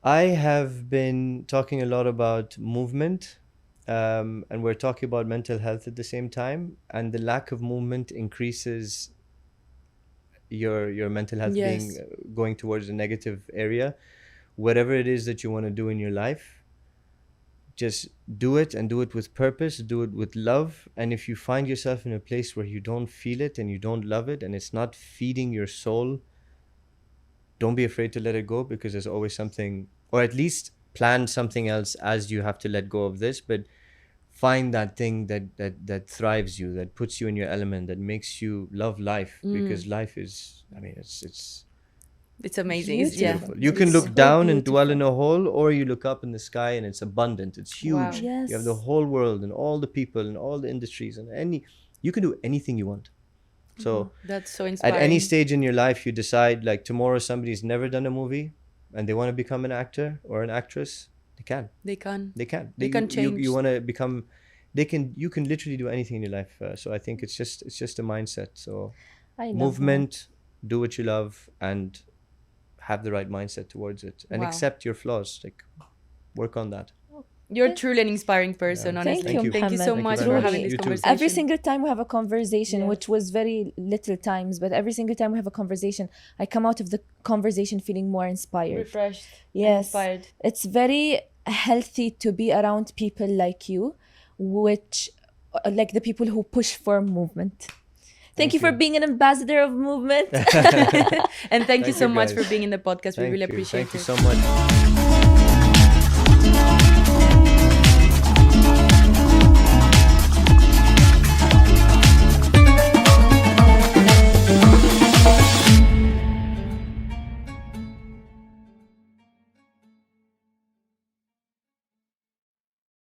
[SPEAKER 4] I have been talking a lot about movement, and we're talking about mental health at the same time. And the lack of movement increases your mental health
[SPEAKER 1] Yes.
[SPEAKER 4] being going towards a negative area. Whatever it is that you want to do in your life, just do it, and do it with purpose, do it with love. And if you find yourself in a place where you don't feel it and you don't love it and it's not feeding your soul, don't be afraid to let it go, because there's always something, or at least plan something else as you have to let go of this. But find that thing that thrives you, that puts you in your element, that makes you love life, because life is, I mean,
[SPEAKER 1] It's amazing.
[SPEAKER 2] Beautiful.
[SPEAKER 1] Yeah.
[SPEAKER 4] beautiful. You can
[SPEAKER 2] It's
[SPEAKER 4] look
[SPEAKER 2] so
[SPEAKER 4] down and dwell in
[SPEAKER 2] beautiful.
[SPEAKER 4] a hole, or you look up in the sky and it's abundant, it's huge.
[SPEAKER 1] Wow.
[SPEAKER 2] Yes.
[SPEAKER 4] You have the whole world and all the people and all the industries, and you can do anything you want. So
[SPEAKER 1] That's so
[SPEAKER 4] at
[SPEAKER 1] inspiring.
[SPEAKER 4] any stage in your life, you decide, like, tomorrow somebody's never done a movie and they want to become an actor or an actress, they can.
[SPEAKER 1] They can.
[SPEAKER 4] They can.
[SPEAKER 1] They can change.
[SPEAKER 4] You want to become. You can literally do anything in your life. So I think it's just a mindset. So
[SPEAKER 2] I love
[SPEAKER 4] movement, do what you love, and have the right mindset towards it, and
[SPEAKER 1] Wow.
[SPEAKER 4] accept your flaws. Like, work on that.
[SPEAKER 1] You're truly an inspiring person,
[SPEAKER 4] Yeah.
[SPEAKER 1] honestly.
[SPEAKER 2] Thank you,
[SPEAKER 1] Thank you so
[SPEAKER 2] Mohammed.
[SPEAKER 1] much
[SPEAKER 4] very
[SPEAKER 1] for
[SPEAKER 4] much.
[SPEAKER 1] having this
[SPEAKER 4] You too.
[SPEAKER 1] conversation.
[SPEAKER 2] Every single time we have a conversation,
[SPEAKER 1] Yeah.
[SPEAKER 2] which was very little times, but every single time we have a conversation, I come out of the conversation feeling more inspired.
[SPEAKER 1] Refreshed. and
[SPEAKER 2] Yes.
[SPEAKER 1] Inspired.
[SPEAKER 2] It's very healthy to be around people like you, which, like the people who push for movement. Thank you for
[SPEAKER 4] you.
[SPEAKER 2] being an ambassador of movement.
[SPEAKER 1] And thank you
[SPEAKER 4] Thank
[SPEAKER 1] so
[SPEAKER 4] you,
[SPEAKER 1] much
[SPEAKER 4] guys.
[SPEAKER 1] for being in the podcast. We
[SPEAKER 4] Thank
[SPEAKER 1] really
[SPEAKER 4] you.
[SPEAKER 1] appreciate
[SPEAKER 4] Thank you
[SPEAKER 1] it.
[SPEAKER 4] so much.